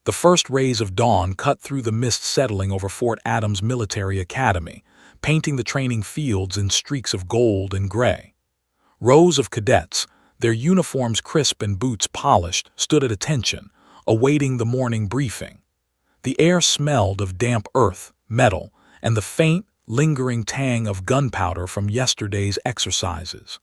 The first rays of dawn cut through the mist settling over Fort Adams Military Academy, painting the training fields in streaks of gold and gray. Rows of cadets, their uniforms crisp and boots polished, stood at attention, awaiting the morning briefing. The air smelled of damp earth, metal, and the faint, lingering tang of gunpowder from yesterday's exercises.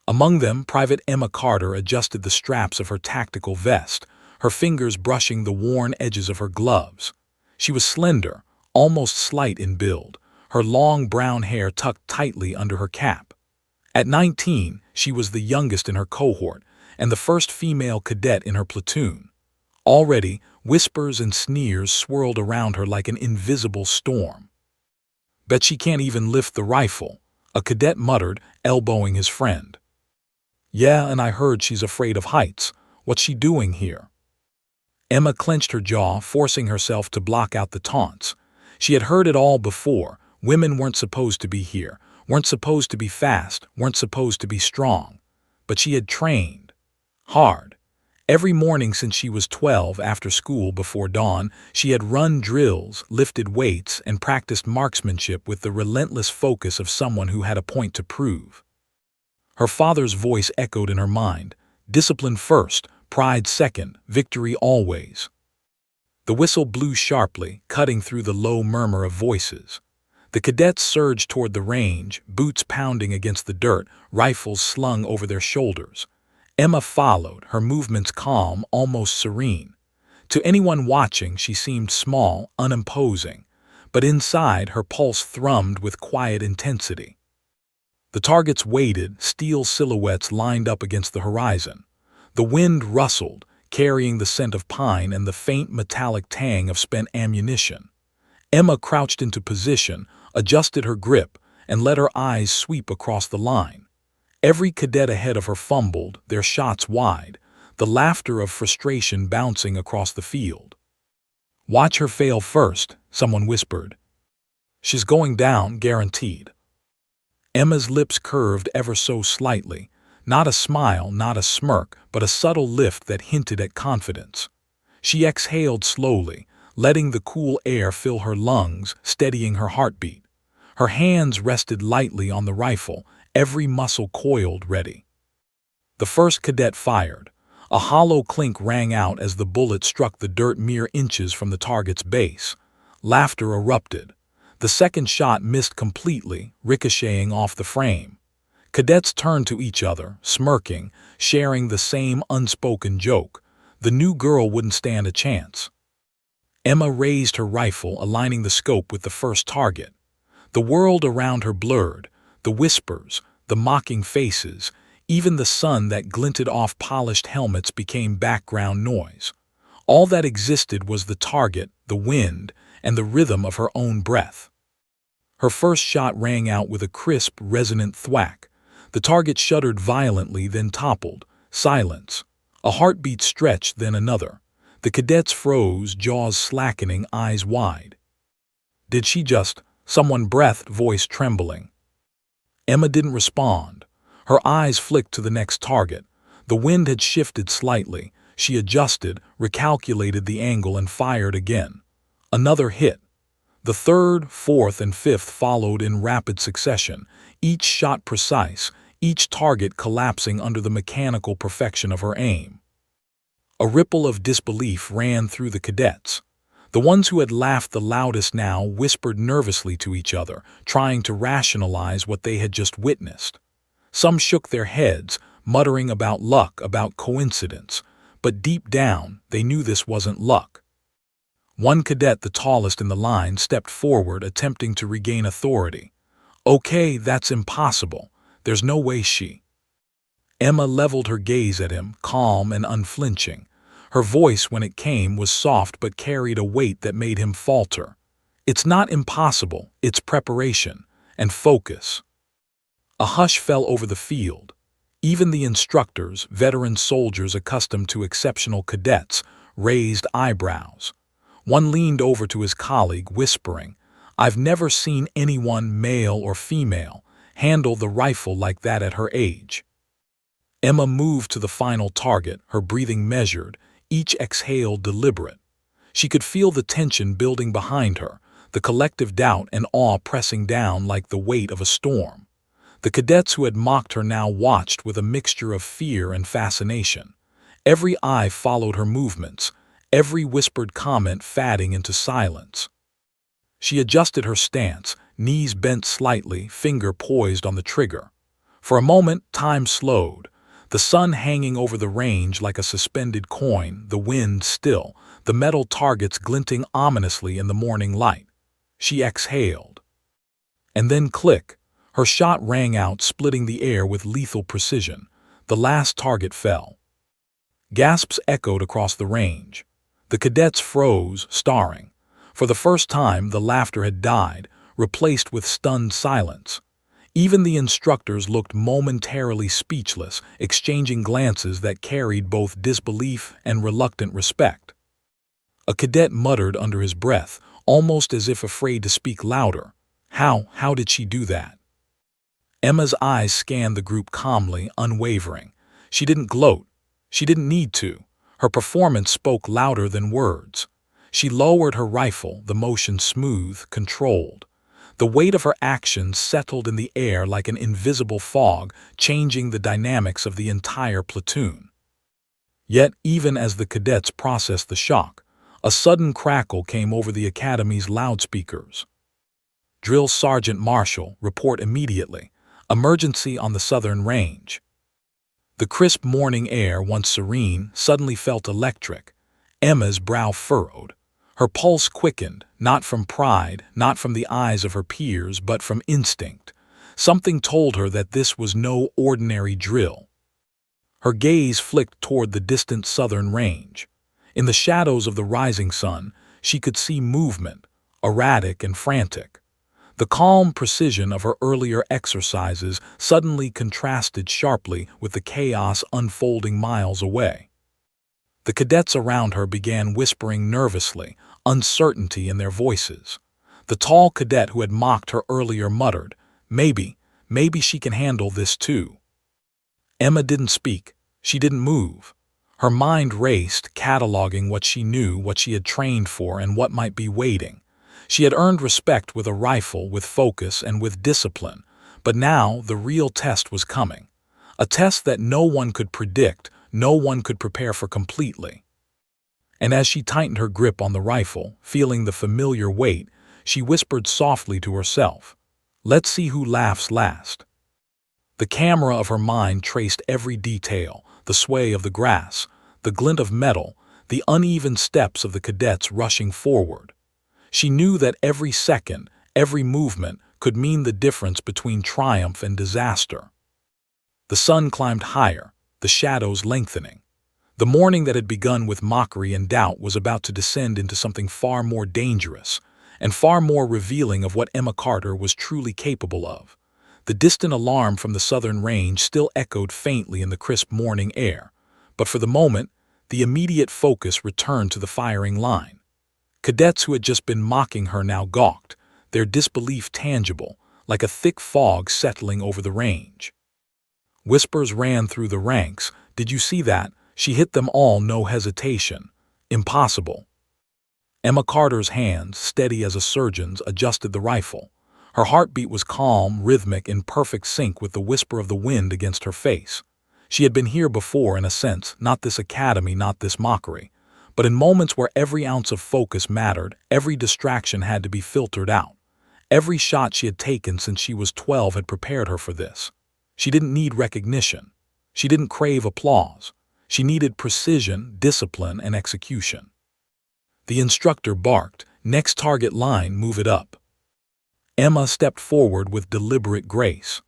Among them, Private Emma Carter adjusted the straps of her tactical vest, her fingers brushing the worn edges of her gloves. She was slender, almost slight in build, her long brown hair tucked tightly under her cap. At 19, she was the youngest in her cohort and the first female cadet in her platoon. Already, whispers and sneers swirled around her like an invisible storm. "Bet she can't even lift the rifle," a cadet muttered, elbowing his friend. "Yeah, and I heard she's afraid of heights. What's she doing here?" Emma clenched her jaw, forcing herself to block out the taunts. She had heard it all before. Women weren't supposed to be here, weren't supposed to be fast, weren't supposed to be strong. But she had trained. Hard. Every morning since she was 12 after school before dawn, she had run drills, lifted weights, and practiced marksmanship with the relentless focus of someone who had a point to prove. Her father's voice echoed in her mind. Discipline first, pride second, victory always. The whistle blew sharply, cutting through the low murmur of voices. The cadets surged toward the range, boots pounding against the dirt, rifles slung over their shoulders. Emma followed, her movements calm, almost serene. To anyone watching, she seemed small, unimposing, but inside her pulse thrummed with quiet intensity. The targets waited, steel silhouettes lined up against the horizon. The wind rustled, carrying the scent of pine and the faint metallic tang of spent ammunition. Emma crouched into position, adjusted her grip, and let her eyes sweep across the line. Every cadet ahead of her fumbled, their shots wide, the laughter of frustration bouncing across the field. "Watch her fail first," someone whispered. "She's going down, guaranteed." Emma's lips curved ever so slightly, not a smile, not a smirk, but a subtle lift that hinted at confidence. She exhaled slowly, letting the cool air fill her lungs, steadying her heartbeat. Her hands rested lightly on the rifle, every muscle coiled, ready. The first cadet fired. A hollow clink rang out as the bullet struck the dirt mere inches from the target's base. Laughter erupted. The second shot missed completely, ricocheting off the frame. Cadets turned to each other, smirking, sharing the same unspoken joke. The new girl wouldn't stand a chance. Emma raised her rifle, aligning the scope with the first target. The world around her blurred, the whispers, the mocking faces, even the sun that glinted off polished helmets became background noise. All that existed was the target, the wind, and the rhythm of her own breath. Her first shot rang out with a crisp, resonant thwack. The target shuddered violently, then toppled. Silence. A heartbeat stretched, then another. The cadets froze, jaws slackening, eyes wide. "Did she just—" someone breathed, voice trembling. Emma didn't respond. Her eyes flicked to the next target. The wind had shifted slightly. She adjusted, recalculated the angle, and fired again. Another hit. The third, fourth, and fifth followed in rapid succession, each shot precise, each target collapsing under the mechanical perfection of her aim. A ripple of disbelief ran through the cadets. The ones who had laughed the loudest now whispered nervously to each other, trying to rationalize what they had just witnessed. Some shook their heads, muttering about luck, about coincidence, but deep down they knew this wasn't luck. One cadet, the tallest in the line, stepped forward, attempting to regain authority. "Okay, that's impossible. There's no way she—" Emma leveled her gaze at him, calm and unflinching. Her voice, when it came, was soft but carried a weight that made him falter. "It's not impossible, it's preparation and focus." A hush fell over the field. Even the instructors, veteran soldiers accustomed to exceptional cadets, raised eyebrows. One leaned over to his colleague, whispering, "I've never seen anyone, male or female, handle the rifle like that at her age." Emma moved to the final target, her breathing measured, each exhale deliberate. She could feel the tension building behind her, the collective doubt and awe pressing down like the weight of a storm. The cadets who had mocked her now watched with a mixture of fear and fascination. Every eye followed her movements, every whispered comment fading into silence. She adjusted her stance, knees bent slightly, finger poised on the trigger. For a moment, time slowed, the sun hanging over the range like a suspended coin, the wind still, the metal targets glinting ominously in the morning light. She exhaled. And then click, her shot rang out, splitting the air with lethal precision. The last target fell. Gasps echoed across the range. The cadets froze, staring. For the first time, the laughter had died, replaced with stunned silence. Even the instructors looked momentarily speechless, exchanging glances that carried both disbelief and reluctant respect. A cadet muttered under his breath, almost as if afraid to speak louder. How did she do that? Emma's eyes scanned the group calmly, unwavering. She didn't gloat. She didn't need to. Her performance spoke louder than words. She lowered her rifle, the motion smooth, controlled. The weight of her actions settled in the air like an invisible fog, changing the dynamics of the entire platoon. Yet, even as the cadets processed the shock, a sudden crackle came over the academy's loudspeakers. Drill Sergeant Marshall, report immediately. Emergency on the southern range. The crisp morning air, once serene, suddenly felt electric. Emma's brow furrowed. Her pulse quickened, not from pride, not from the eyes of her peers, but from instinct. Something told her that this was no ordinary drill. Her gaze flicked toward the distant southern range. In the shadows of the rising sun, she could see movement, erratic and frantic. The calm precision of her earlier exercises suddenly contrasted sharply with the chaos unfolding miles away. The cadets around her began whispering nervously, uncertainty in their voices. The tall cadet who had mocked her earlier muttered, maybe she can handle this too. Emma didn't speak. She didn't move. Her mind raced, cataloging what she knew, what she had trained for, and what might be waiting. She had earned respect with a rifle, with focus, and with discipline, but now the real test was coming. A test that no one could predict, no one could prepare for completely. And as she tightened her grip on the rifle, feeling the familiar weight, she whispered softly to herself, "Let's see who laughs last." The camera of her mind traced every detail, the sway of the grass, the glint of metal, the uneven steps of the cadets rushing forward. She knew that every second, every movement could mean the difference between triumph and disaster. The sun climbed higher, the shadows lengthening. The morning that had begun with mockery and doubt was about to descend into something far more dangerous and far more revealing of what Emma Carter was truly capable of. The distant alarm from the southern range still echoed faintly in the crisp morning air, but for the moment, the immediate focus returned to the firing line. Cadets who had just been mocking her now gawked, their disbelief tangible, like a thick fog settling over the range. Whispers ran through the ranks. "Did you see that? She hit them all, no hesitation. Impossible." Emma Carter's hands, steady as a surgeon's, adjusted the rifle. Her heartbeat was calm, rhythmic, in perfect sync with the whisper of the wind against her face. She had been here before, in a sense, not this academy, not this mockery. But in moments where every ounce of focus mattered, every distraction had to be filtered out. Every shot she had taken since she was 12 had prepared her for this. She didn't need recognition. She didn't crave applause. She needed precision, discipline, and execution. The instructor barked, "Next target line, move it up." Emma stepped forward with deliberate grace.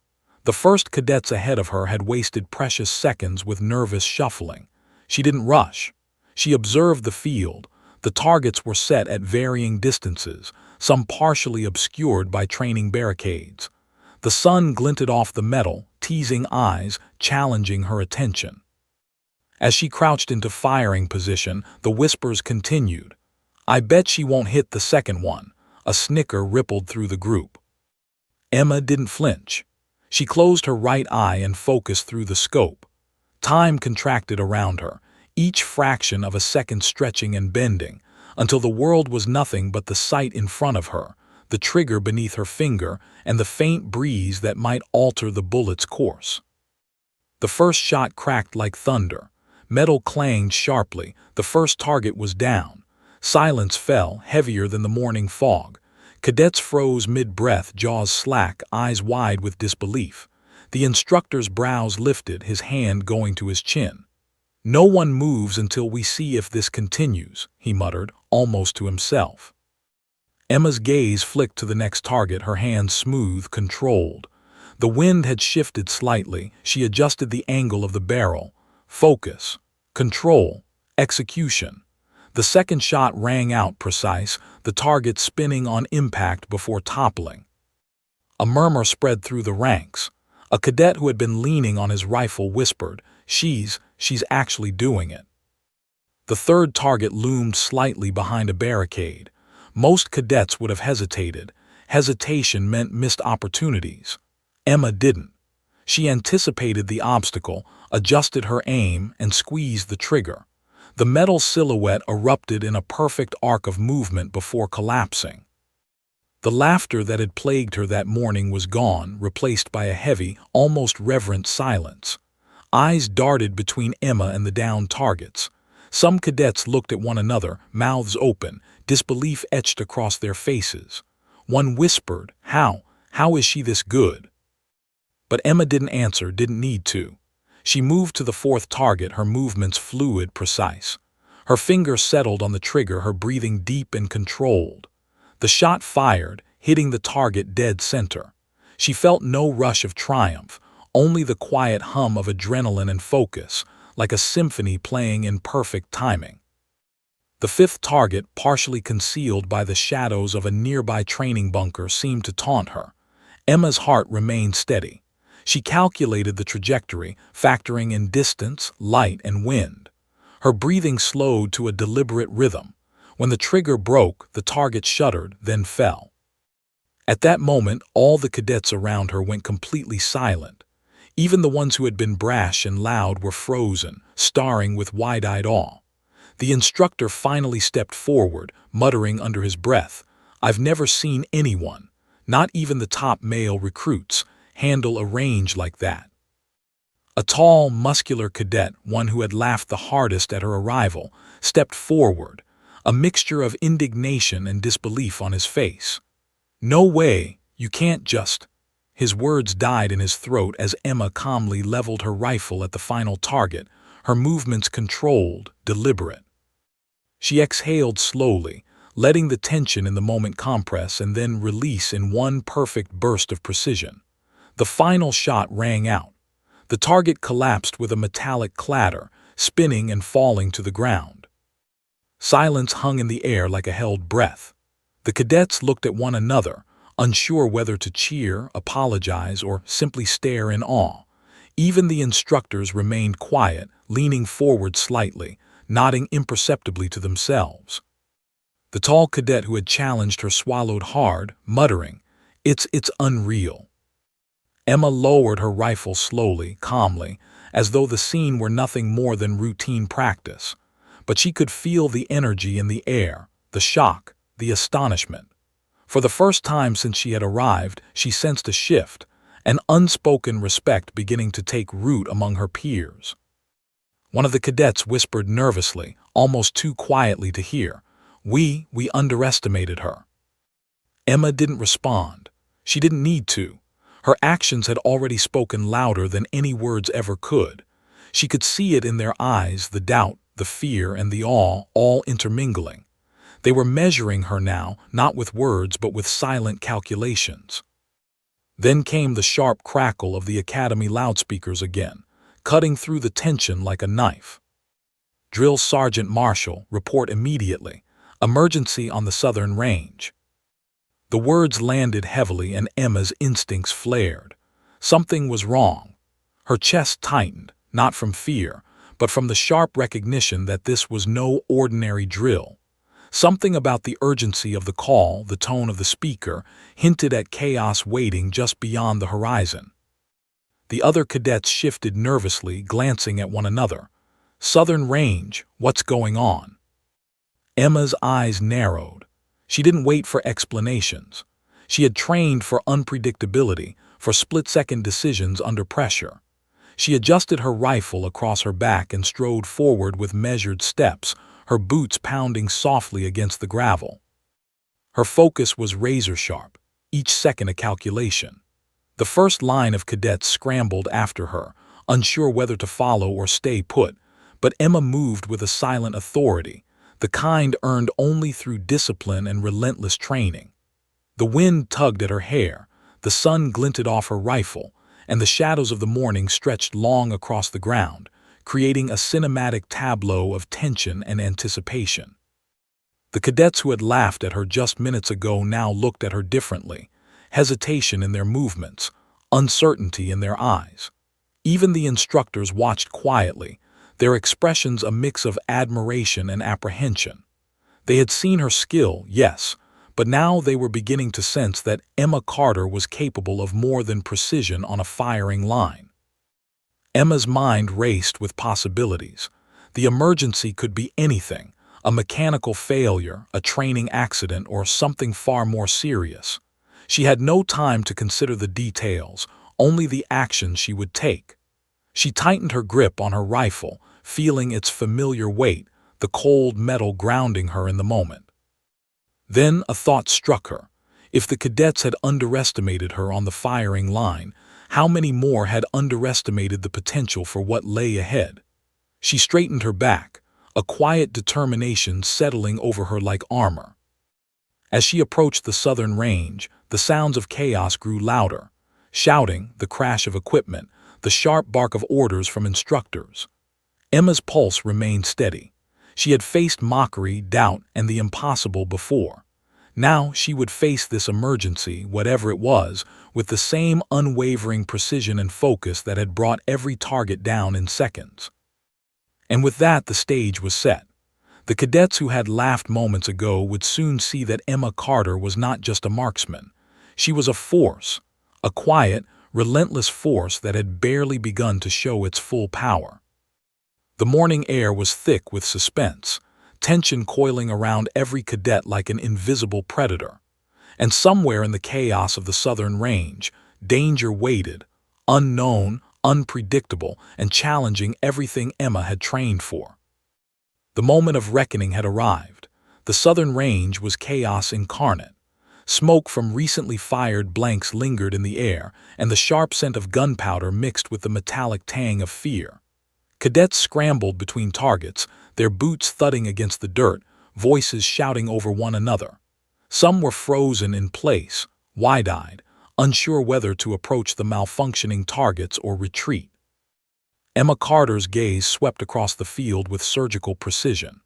The first cadets ahead of her had wasted precious seconds with nervous shuffling. She didn't rush. She observed the field. The targets were set at varying distances, some partially obscured by training barricades. The sun glinted off the metal, teasing eyes, challenging her attention. As she crouched into firing position, the whispers continued. "I bet she won't hit the second one." A snicker rippled through the group. Emma didn't flinch. She closed her right eye and focused through the scope. Time contracted around her, each fraction of a second stretching and bending, until the world was nothing but the sight in front of her, the trigger beneath her finger, and the faint breeze that might alter the bullet's course. The first shot cracked like thunder. Metal clanged sharply. The first target was down. Silence fell, heavier than the morning fog. Cadets froze mid-breath, jaws slack, eyes wide with disbelief. The instructor's brows lifted, his hand going to his chin. "No one moves until we see if this continues," he muttered, almost to himself. Emma's gaze flicked to the next target, her hand smooth, controlled. The wind had shifted slightly. She adjusted the angle of the barrel. Focus, control, execution. The second shot rang out precise, the target spinning on impact before toppling. A murmur spread through the ranks. A cadet who had been leaning on his rifle whispered, She's actually doing it." The third target loomed slightly behind a barricade. Most cadets would have hesitated. Hesitation meant missed opportunities. Emma didn't. She anticipated the obstacle, adjusted her aim, and squeezed the trigger. The metal silhouette erupted in a perfect arc of movement before collapsing. The laughter that had plagued her that morning was gone, replaced by a heavy, almost reverent silence. Eyes darted between Emma and the downed targets. Some cadets looked at one another, mouths open, disbelief etched across their faces. One whispered, How is she this good?" But Emma didn't answer, didn't need to. She moved to the fourth target, her movements fluid, precise. Her finger settled on the trigger, her breathing deep and controlled. The shot fired, hitting the target dead center. She felt no rush of triumph, only the quiet hum of adrenaline and focus, like a symphony playing in perfect timing. The fifth target, partially concealed by the shadows of a nearby training bunker, seemed to taunt her. Emma's heart remained steady. She calculated the trajectory, factoring in distance, light, and wind. Her breathing slowed to a deliberate rhythm. When the trigger broke, the target shuddered, then fell. At that moment, all the cadets around her went completely silent. Even the ones who had been brash and loud were frozen, staring with wide-eyed awe. The instructor finally stepped forward, muttering under his breath, "I've never seen anyone, not even the top male recruits, handle a range like that." A tall, muscular cadet, one who had laughed the hardest at her arrival, stepped forward, a mixture of indignation and disbelief on his face. "No way, you can't just—" His words died in his throat as Emma calmly leveled her rifle at the final target, her movements controlled, deliberate. She exhaled slowly, letting the tension in the moment compress and then release in one perfect burst of precision. The final shot rang out. The target collapsed with a metallic clatter, spinning and falling to the ground. Silence hung in the air like a held breath. The cadets looked at one another, unsure whether to cheer, apologize, or simply stare in awe. Even the instructors remained quiet, leaning forward slightly, nodding imperceptibly to themselves. The tall cadet who had challenged her swallowed hard, muttering, It's unreal." Emma lowered her rifle slowly, calmly, as though the scene were nothing more than routine practice. But she could feel the energy in the air, the shock, the astonishment. For the first time since she had arrived, she sensed a shift, an unspoken respect beginning to take root among her peers. One of the cadets whispered nervously, almost too quietly to hear, We underestimated her." Emma didn't respond. She didn't need to. Her actions had already spoken louder than any words ever could. She could see it in their eyes, the doubt, the fear, and the awe, all intermingling. They were measuring her now, not with words but with silent calculations. Then came the sharp crackle of the academy loudspeakers again, cutting through the tension like a knife. "Drill Sergeant Marshall, report immediately. Emergency on the southern range." The words landed heavily and Emma's instincts flared. Something was wrong. Her chest tightened, not from fear, but from the sharp recognition that this was no ordinary drill. Something about the urgency of the call, the tone of the speaker, hinted at chaos waiting just beyond the horizon. The other cadets shifted nervously, glancing at one another. "Southern range, what's going on?" Emma's eyes narrowed. She didn't wait for explanations. She had trained for unpredictability, for split-second decisions under pressure. She adjusted her rifle across her back and strode forward with measured steps, her boots pounding softly against the gravel. Her focus was razor-sharp, each second a calculation. The first line of cadets scrambled after her, unsure whether to follow or stay put, but Emma moved with a silent authority, the kind earned only through discipline and relentless training. The wind tugged at her hair, the sun glinted off her rifle, and the shadows of the morning stretched long across the ground, creating a cinematic tableau of tension and anticipation. The cadets who had laughed at her just minutes ago now looked at her differently, hesitation in their movements, uncertainty in their eyes. Even the instructors watched quietly, their expressions a mix of admiration and apprehension. They had seen her skill, yes, but now they were beginning to sense that Emma Carter was capable of more than precision on a firing line. Emma's mind raced with possibilities. The emergency could be anything, a mechanical failure, a training accident, or something far more serious. She had no time to consider the details, only the action she would take. She tightened her grip on her rifle, feeling its familiar weight, the cold metal grounding her in the moment. Then a thought struck her. If the cadets had underestimated her on the firing line, how many more had underestimated the potential for what lay ahead? She straightened her back, a quiet determination settling over her like armor. As she approached the southern range, the sounds of chaos grew louder. Shouting, the crash of equipment, the sharp bark of orders from instructors. Emma's pulse remained steady. She had faced mockery, doubt, and the impossible before. Now she would face this emergency, whatever it was, with the same unwavering precision and focus that had brought every target down in seconds. And with that, the stage was set. The cadets who had laughed moments ago would soon see that Emma Carter was not just a marksman. She was a force, a quiet, relentless force that had barely begun to show its full power. The morning air was thick with suspense, tension coiling around every cadet like an invisible predator. And somewhere in the chaos of the southern range, danger waited, unknown, unpredictable, and challenging everything Emma had trained for. The moment of reckoning had arrived. The southern range was chaos incarnate. Smoke from recently fired blanks lingered in the air, and the sharp scent of gunpowder mixed with the metallic tang of fear. Cadets scrambled between targets, their boots thudding against the dirt, voices shouting over one another. Some were frozen in place, wide-eyed, unsure whether to approach the malfunctioning targets or retreat. Emma Carter's gaze swept across the field with surgical precision.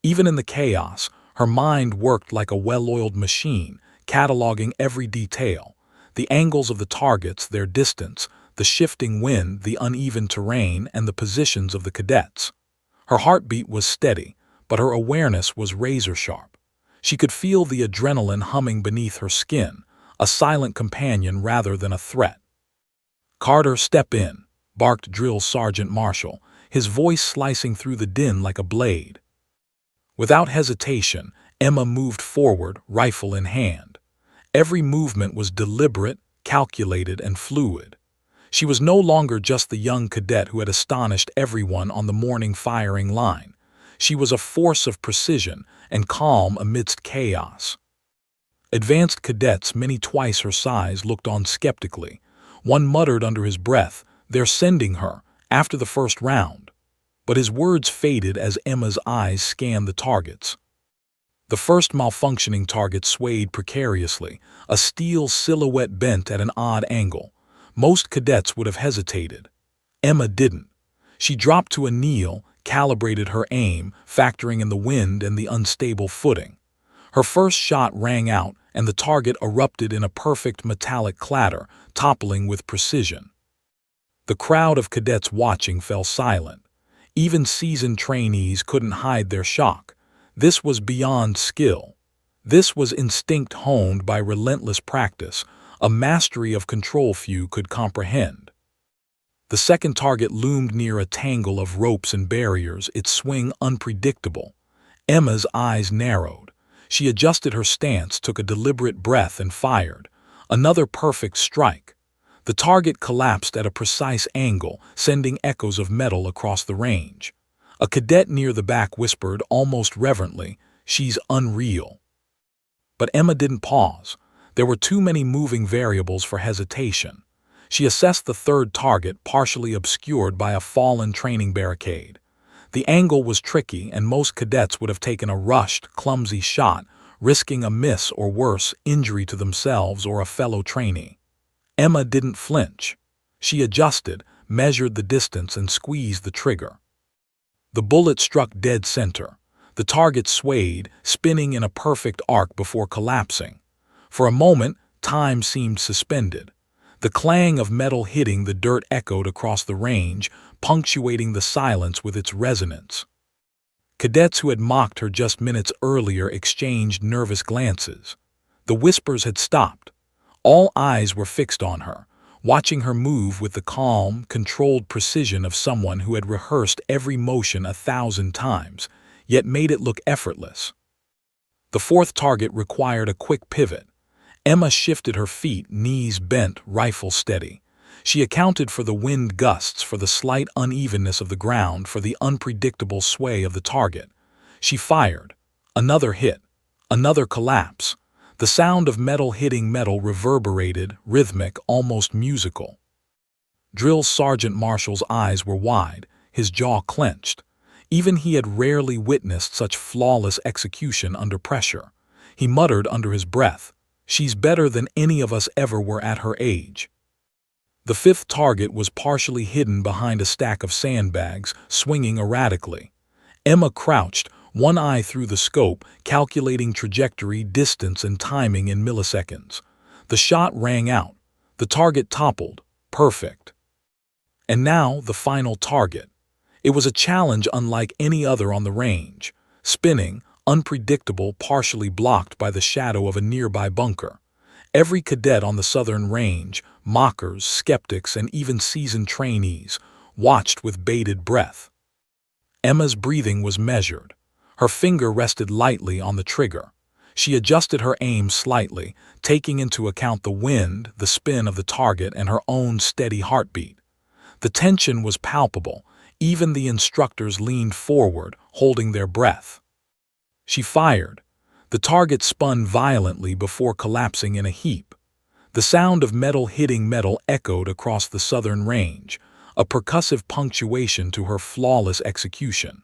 Even in the chaos, her mind worked like a well-oiled machine, cataloging every detail. The angles of the targets, their distance, the shifting wind, the uneven terrain, and the positions of the cadets. Her heartbeat was steady, but her awareness was razor-sharp. She could feel the adrenaline humming beneath her skin, a silent companion rather than a threat. "Carter, step in," barked Drill Sergeant Marshall, his voice slicing through the din like a blade. Without hesitation, Emma moved forward, rifle in hand. Every movement was deliberate, calculated, and fluid. She was no longer just the young cadet who had astonished everyone on the morning firing line. She was a force of precision and calm amidst chaos. Advanced cadets, many twice her size, looked on skeptically. One muttered under his breath, "They're sending her," after the first round. But his words faded as Emma's eyes scanned the targets. The first malfunctioning target swayed precariously, a steel silhouette bent at an odd angle. Most cadets would have hesitated. Emma didn't. She dropped to a kneel, calibrated her aim, factoring in the wind and the unstable footing. Her first shot rang out, and the target erupted in a perfect metallic clatter, toppling with precision. The crowd of cadets watching fell silent. Even seasoned trainees couldn't hide their shock. This was beyond skill. This was instinct honed by relentless practice, a mastery of control few could comprehend. The second target loomed near a tangle of ropes and barriers, its swing unpredictable. Emma's eyes narrowed. She adjusted her stance, took a deliberate breath, and fired. Another perfect strike. The target collapsed at a precise angle, sending echoes of metal across the range. A cadet near the back whispered, almost reverently, "She's unreal." But Emma didn't pause. There were too many moving variables for hesitation. She assessed the third target, partially obscured by a fallen training barricade. The angle was tricky, and most cadets would have taken a rushed, clumsy shot, risking a miss or worse, injury to themselves or a fellow trainee. Emma didn't flinch. She adjusted, measured the distance, and squeezed the trigger. The bullet struck dead center. The target swayed, spinning in a perfect arc before collapsing. For a moment, time seemed suspended. The clang of metal hitting the dirt echoed across the range, punctuating the silence with its resonance. Cadets who had mocked her just minutes earlier exchanged nervous glances. The whispers had stopped. All eyes were fixed on her, watching her move with the calm, controlled precision of someone who had rehearsed every motion 1,000 times, yet made it look effortless. The fourth target required a quick pivot. Emma shifted her feet, knees bent, rifle steady. She accounted for the wind gusts, for the slight unevenness of the ground, for the unpredictable sway of the target. She fired. Another hit. Another collapse. The sound of metal hitting metal reverberated, rhythmic, almost musical. Drill Sergeant Marshall's eyes were wide, his jaw clenched. Even he had rarely witnessed such flawless execution under pressure. He muttered under his breath, "She's better than any of us ever were at her age." The fifth target was partially hidden behind a stack of sandbags, swinging erratically. Emma crouched, one eye through the scope, calculating trajectory, distance, and timing in milliseconds. The shot rang out. The target toppled. Perfect. And now the final target. It was a challenge unlike any other on the range. Spinning, unpredictable, partially blocked by the shadow of a nearby bunker. Every cadet on the southern range, mockers, skeptics, and even seasoned trainees, watched with bated breath. Emma's breathing was measured. Her finger rested lightly on the trigger. She adjusted her aim slightly, taking into account the wind, the spin of the target, and her own steady heartbeat. The tension was palpable. Even the instructors leaned forward, holding their breath. She fired. The target spun violently before collapsing in a heap. The sound of metal hitting metal echoed across the southern range, a percussive punctuation to her flawless execution.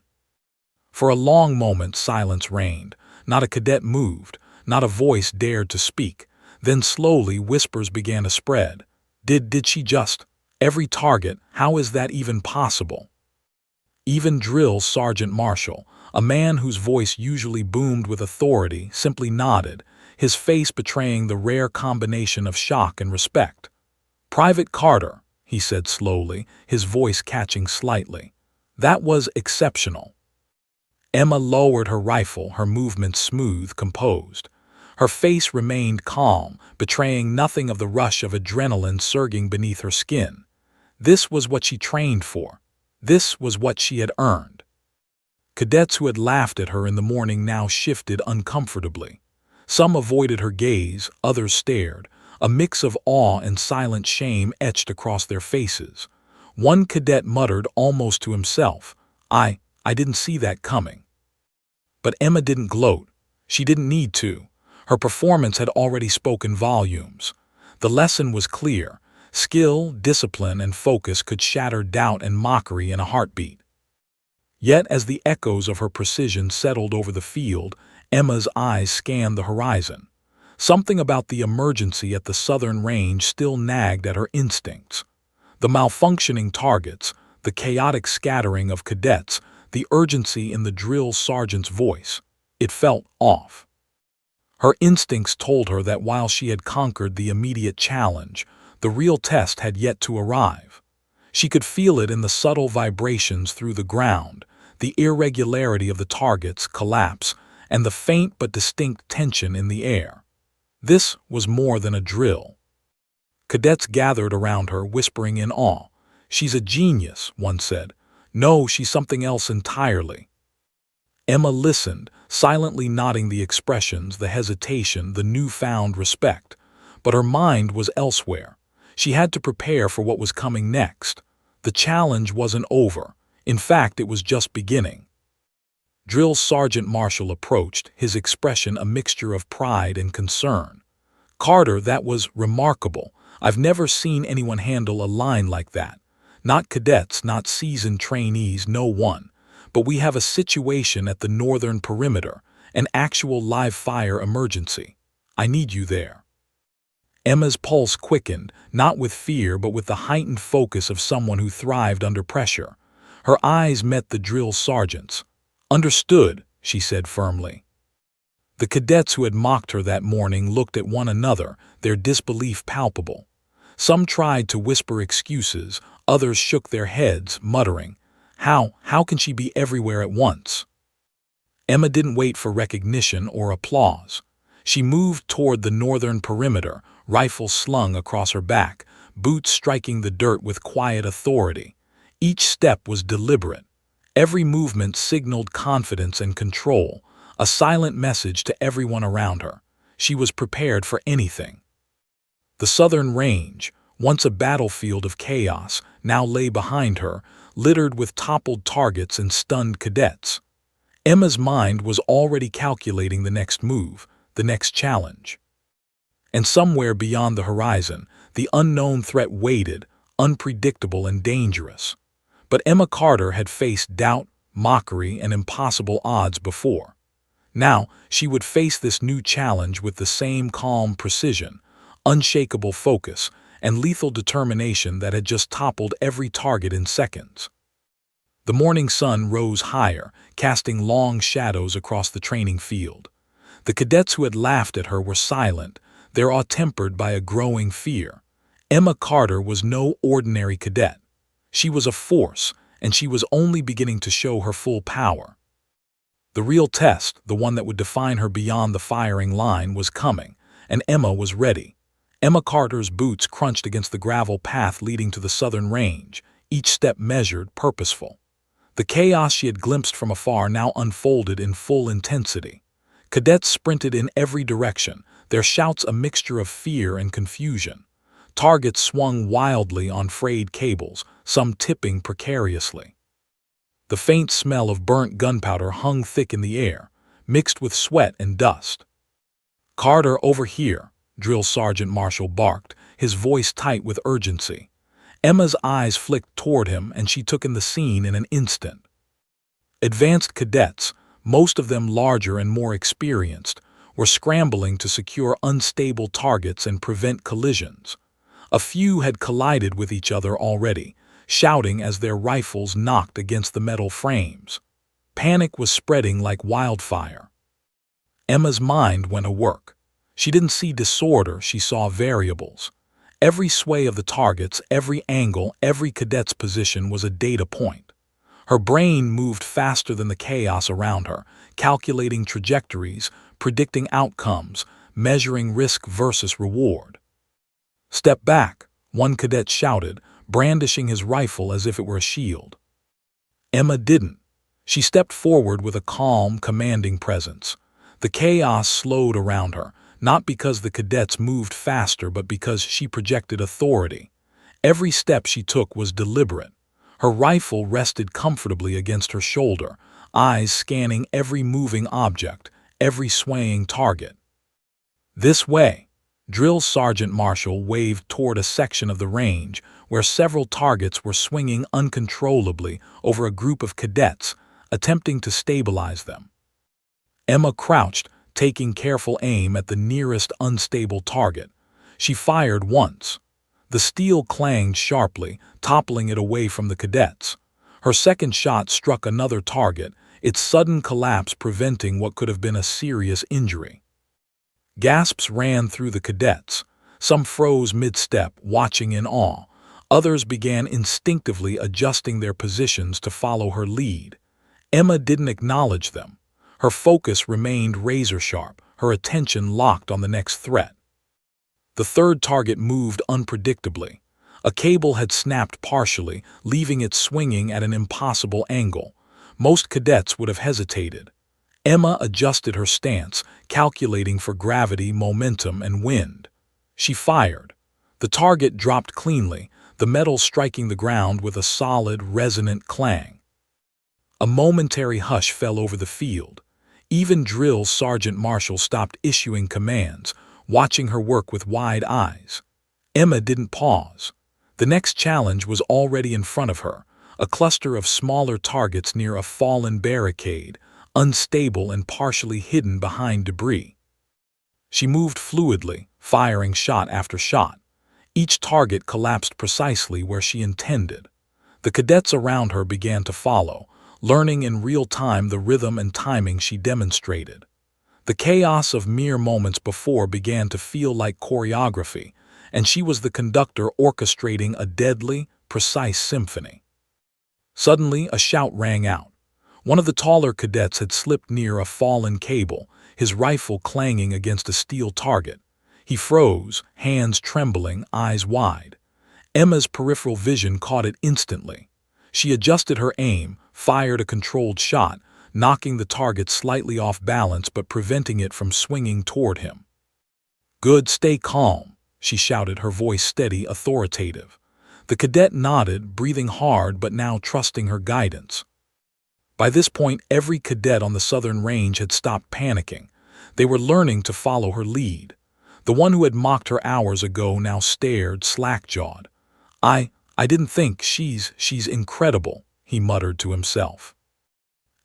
For a long moment, silence reigned. Not a cadet moved, not a voice dared to speak. Then slowly, whispers began to spread. Did she just? Every target, how is that even possible? Even Drill Sergeant Marshall, a man whose voice usually boomed with authority, simply nodded, his face betraying the rare combination of shock and respect. "Private Carter," he said slowly, his voice catching slightly. "That was exceptional." Emma lowered her rifle, her movements smooth, composed. Her face remained calm, betraying nothing of the rush of adrenaline surging beneath her skin. This was what she trained for. This was what she had earned. Cadets who had laughed at her in the morning now shifted uncomfortably. Some avoided her gaze, others stared. A mix of awe and silent shame etched across their faces. One cadet muttered almost to himself, I didn't see that coming." But Emma didn't gloat. She didn't need to. Her performance had already spoken volumes. The lesson was clear. Skill, discipline, and focus could shatter doubt and mockery in a heartbeat. Yet as the echoes of her precision settled over the field, Emma's eyes scanned the horizon. Something about the emergency at the southern range still nagged at her instincts. The malfunctioning targets, the chaotic scattering of cadets, the urgency in the drill sergeant's voice. It felt off. Her instincts told her that while she had conquered the immediate challenge, the real test had yet to arrive. She could feel it in the subtle vibrations through the ground, the irregularity of the target's collapse, and the faint but distinct tension in the air. This was more than a drill. Cadets gathered around her, whispering in awe. "She's a genius," one said. "No, she's something else entirely." Emma listened, silently nodding the expressions, the hesitation, the newfound respect. But her mind was elsewhere. She had to prepare for what was coming next. The challenge wasn't over. In fact, it was just beginning. Drill Sergeant Marshall approached, his expression a mixture of pride and concern. "Carter, that was remarkable. I've never seen anyone handle a line like that. Not cadets, not seasoned trainees, no one. But we have a situation at the northern perimeter, an actual live fire emergency. I need you there." Emma's pulse quickened, not with fear but with the heightened focus of someone who thrived under pressure. Her eyes met the drill sergeant's. "Understood," she said firmly. The cadets who had mocked her that morning looked at one another, their disbelief palpable. Some tried to whisper excuses, others shook their heads, muttering, How can she be everywhere at once?" Emma didn't wait for recognition or applause. She moved toward the northern perimeter, rifle slung across her back, boots striking the dirt with quiet authority. Each step was deliberate. Every movement signaled confidence and control, a silent message to everyone around her. She was prepared for anything. The southern range, once a battlefield of chaos, now lay behind her, littered with toppled targets and stunned cadets. Emma's mind was already calculating the next move, the next challenge. And somewhere beyond the horizon, the unknown threat waited, unpredictable and dangerous. But Emma Carter had faced doubt, mockery, and impossible odds before. Now, she would face this new challenge with the same calm precision, unshakable focus, and lethal determination that had just toppled every target in seconds. The morning sun rose higher, casting long shadows across the training field. The cadets who had laughed at her were silent, their awe tempered by a growing fear. Emma Carter was no ordinary cadet. She was a force, and she was only beginning to show her full power. The real test, the one that would define her beyond the firing line, was coming, and Emma was ready. Emma Carter's boots crunched against the gravel path leading to the southern range, each step measured, purposeful. The chaos she had glimpsed from afar now unfolded in full intensity. Cadets sprinted in every direction, their shouts a mixture of fear and confusion. Targets swung wildly on frayed cables, some tipping precariously. The faint smell of burnt gunpowder hung thick in the air, mixed with sweat and dust. "Carter, over here," Drill Sergeant Marshall barked, his voice tight with urgency. Emma's eyes flicked toward him, and she took in the scene in an instant. Advanced cadets, most of them larger and more experienced, were scrambling to secure unstable targets and prevent collisions. A few had collided with each other already, shouting as their rifles knocked against the metal frames. Panic was spreading like wildfire. Emma's mind went awork. She didn't see disorder, she saw variables. Every sway of the targets, every angle, every cadet's position was a data point. Her brain moved faster than the chaos around her, calculating trajectories, predicting outcomes, measuring risk versus reward. "Step back," one cadet shouted, brandishing his rifle as if it were a shield. Emma didn't. She stepped forward with a calm, commanding presence. The chaos slowed around her, not because the cadets moved faster but because she projected authority. Every step she took was deliberate. Her rifle rested comfortably against her shoulder, eyes scanning every moving object, every swaying target. "This way." Drill Sergeant Marshall waved toward a section of the range where several targets were swinging uncontrollably over a group of cadets, attempting to stabilize them. Emma crouched, taking careful aim at the nearest unstable target. She fired once. The steel clanged sharply, toppling it away from the cadets. Her second shot struck another target, its sudden collapse preventing what could have been a serious injury. Gasps ran through the cadets. Some froze mid-step, watching in awe. Others began instinctively adjusting their positions to follow her lead. Emma didn't acknowledge them. Her focus remained razor-sharp, her attention locked on the next threat. The third target moved unpredictably. A cable had snapped partially, leaving it swinging at an impossible angle. Most cadets would have hesitated. Emma adjusted her stance, calculating for gravity, momentum, and wind. She fired. The target dropped cleanly, the metal striking the ground with a solid, resonant clang. A momentary hush fell over the field. Even drill Sergeant Marshall stopped issuing commands, watching her work with wide eyes. Emma didn't pause. The next challenge was already in front of her, a cluster of smaller targets near a fallen barricade, unstable and partially hidden behind debris. She moved fluidly, firing shot after shot. Each target collapsed precisely where she intended. The cadets around her began to follow, learning in real time the rhythm and timing she demonstrated. The chaos of mere moments before began to feel like choreography, and she was the conductor orchestrating a deadly, precise symphony. Suddenly, a shout rang out. One of the taller cadets had slipped near a fallen cable, his rifle clanging against a steel target. He froze, hands trembling, eyes wide. Emma's peripheral vision caught it instantly. She adjusted her aim, fired a controlled shot, knocking the target slightly off balance but preventing it from swinging toward him. "Good, stay calm," she shouted, her voice steady, authoritative. The cadet nodded, breathing hard but now trusting her guidance. By this point, every cadet on the southern range had stopped panicking. They were learning to follow her lead. The one who had mocked her hours ago now stared, slack-jawed. I didn't think she's incredible," he muttered to himself.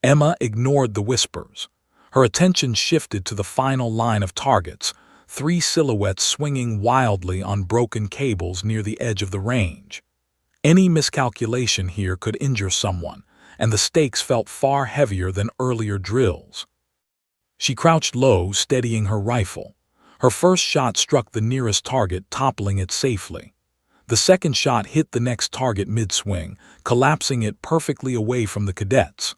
Emma ignored the whispers. Her attention shifted to the final line of targets, 3 silhouettes swinging wildly on broken cables near the edge of the range. Any miscalculation here could injure someone, and the stakes felt far heavier than earlier drills. She crouched low, steadying her rifle. Her first shot struck the nearest target, toppling it safely. The second shot hit the next target mid-swing, collapsing it perfectly away from the cadets.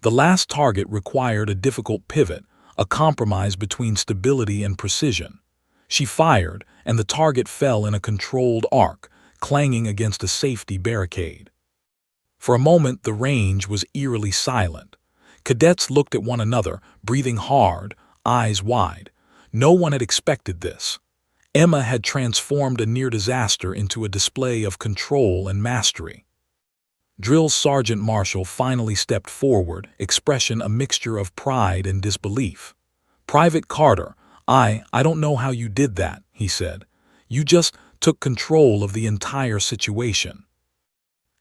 The last target required a difficult pivot, a compromise between stability and precision. She fired, and the target fell in a controlled arc, clanging against a safety barricade. For a moment, the range was eerily silent. Cadets looked at one another, breathing hard, eyes wide. No one had expected this. Emma had transformed a near disaster into a display of control and mastery. Drill Sergeant Marshall finally stepped forward, expression a mixture of pride and disbelief. "Private Carter, I don't know how you did that," he said. "You just took control of the entire situation."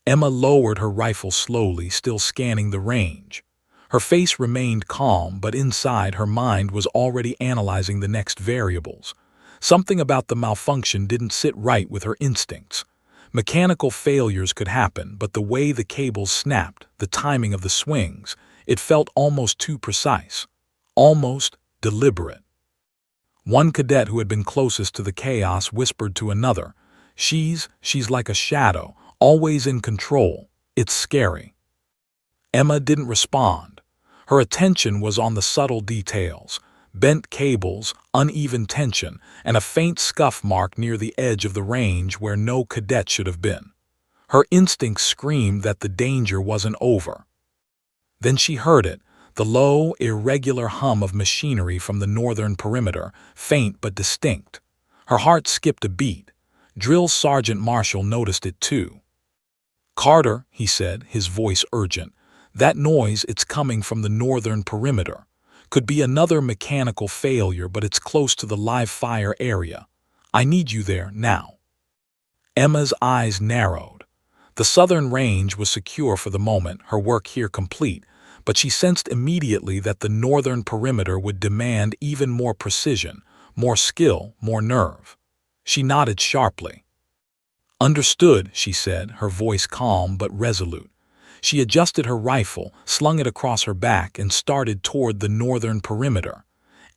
Emma lowered her rifle slowly, still scanning the range. Her face remained calm, but inside her mind was already analyzing the next variables. Something about the malfunction didn't sit right with her instincts. Mechanical failures could happen, but the way the cables snapped, the timing of the swings, it felt almost too precise, almost deliberate. One cadet who had been closest to the chaos whispered to another, She's like a shadow, always in control. It's scary." Emma didn't respond. Her attention was on the subtle details. Bent cables, uneven tension, and a faint scuff mark near the edge of the range where no cadet should have been. Her instincts screamed that the danger wasn't over. Then she heard it, the low, irregular hum of machinery from the northern perimeter, faint but distinct. Her heart skipped a beat. Drill Sergeant Marshall noticed it too. "Carter," he said, his voice urgent, "that noise, it's coming from the northern perimeter. Could be another mechanical failure, but it's close to the live fire area. I need you there, now." Emma's eyes narrowed. The southern range was secure for the moment, her work here complete, but she sensed immediately that the northern perimeter would demand even more precision, more skill, more nerve. She nodded sharply. "Understood," she said, her voice calm but resolute. She adjusted her rifle, slung it across her back, and started toward the northern perimeter.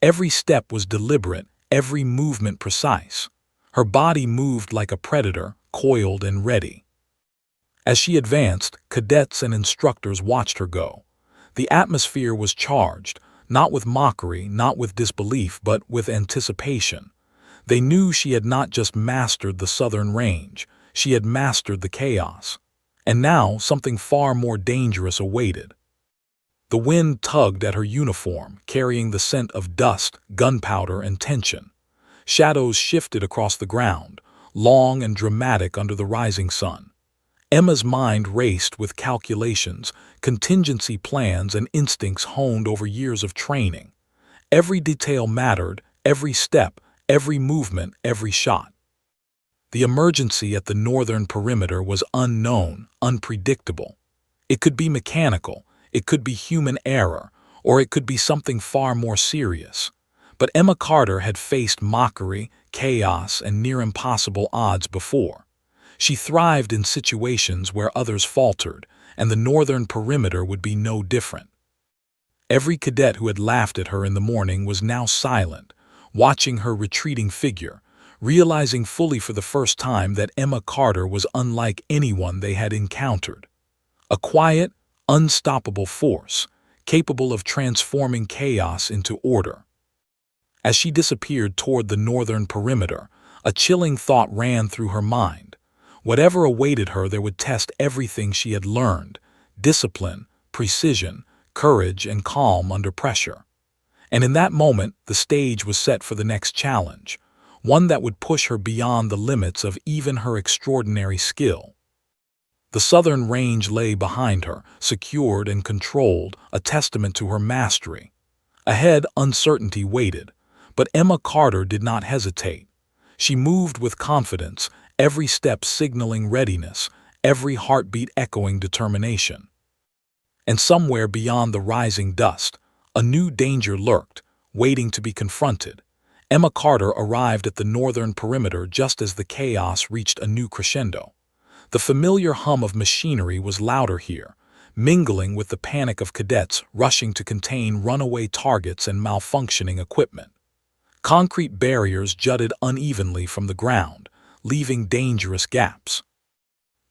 Every step was deliberate, every movement precise. Her body moved like a predator, coiled and ready. As she advanced, cadets and instructors watched her go. The atmosphere was charged, not with mockery, not with disbelief, but with anticipation. They knew she had not just mastered the southern range, she had mastered the chaos. And now something far more dangerous awaited. The wind tugged at her uniform, carrying the scent of dust, gunpowder, and tension. Shadows shifted across the ground, long and dramatic under the rising sun. Emma's mind raced with calculations, contingency plans, and instincts honed over years of training. Every detail mattered, every step, every movement, every shot. The emergency at the northern perimeter was unknown, unpredictable. It could be mechanical, it could be human error, or it could be something far more serious. But Emma Carter had faced mockery, chaos, and near-impossible odds before. She thrived in situations where others faltered, and the northern perimeter would be no different. Every cadet who had laughed at her in the morning was now silent, watching her retreating figure, realizing fully for the first time that Emma Carter was unlike anyone they had encountered. A quiet, unstoppable force, capable of transforming chaos into order. As she disappeared toward the northern perimeter, a chilling thought ran through her mind. Whatever awaited her there would test everything she had learned: discipline, precision, courage, and calm under pressure. And in that moment, the stage was set for the next challenge, one that would push her beyond the limits of even her extraordinary skill. The southern range lay behind her, secured and controlled, a testament to her mastery. Ahead, uncertainty waited, but Emma Carter did not hesitate. She moved with confidence, every step signaling readiness, every heartbeat echoing determination. And somewhere beyond the rising dust, a new danger lurked, waiting to be confronted. Emma Carter arrived at the northern perimeter just as the chaos reached a new crescendo. The familiar hum of machinery was louder here, mingling with the panic of cadets rushing to contain runaway targets and malfunctioning equipment. Concrete barriers jutted unevenly from the ground, leaving dangerous gaps.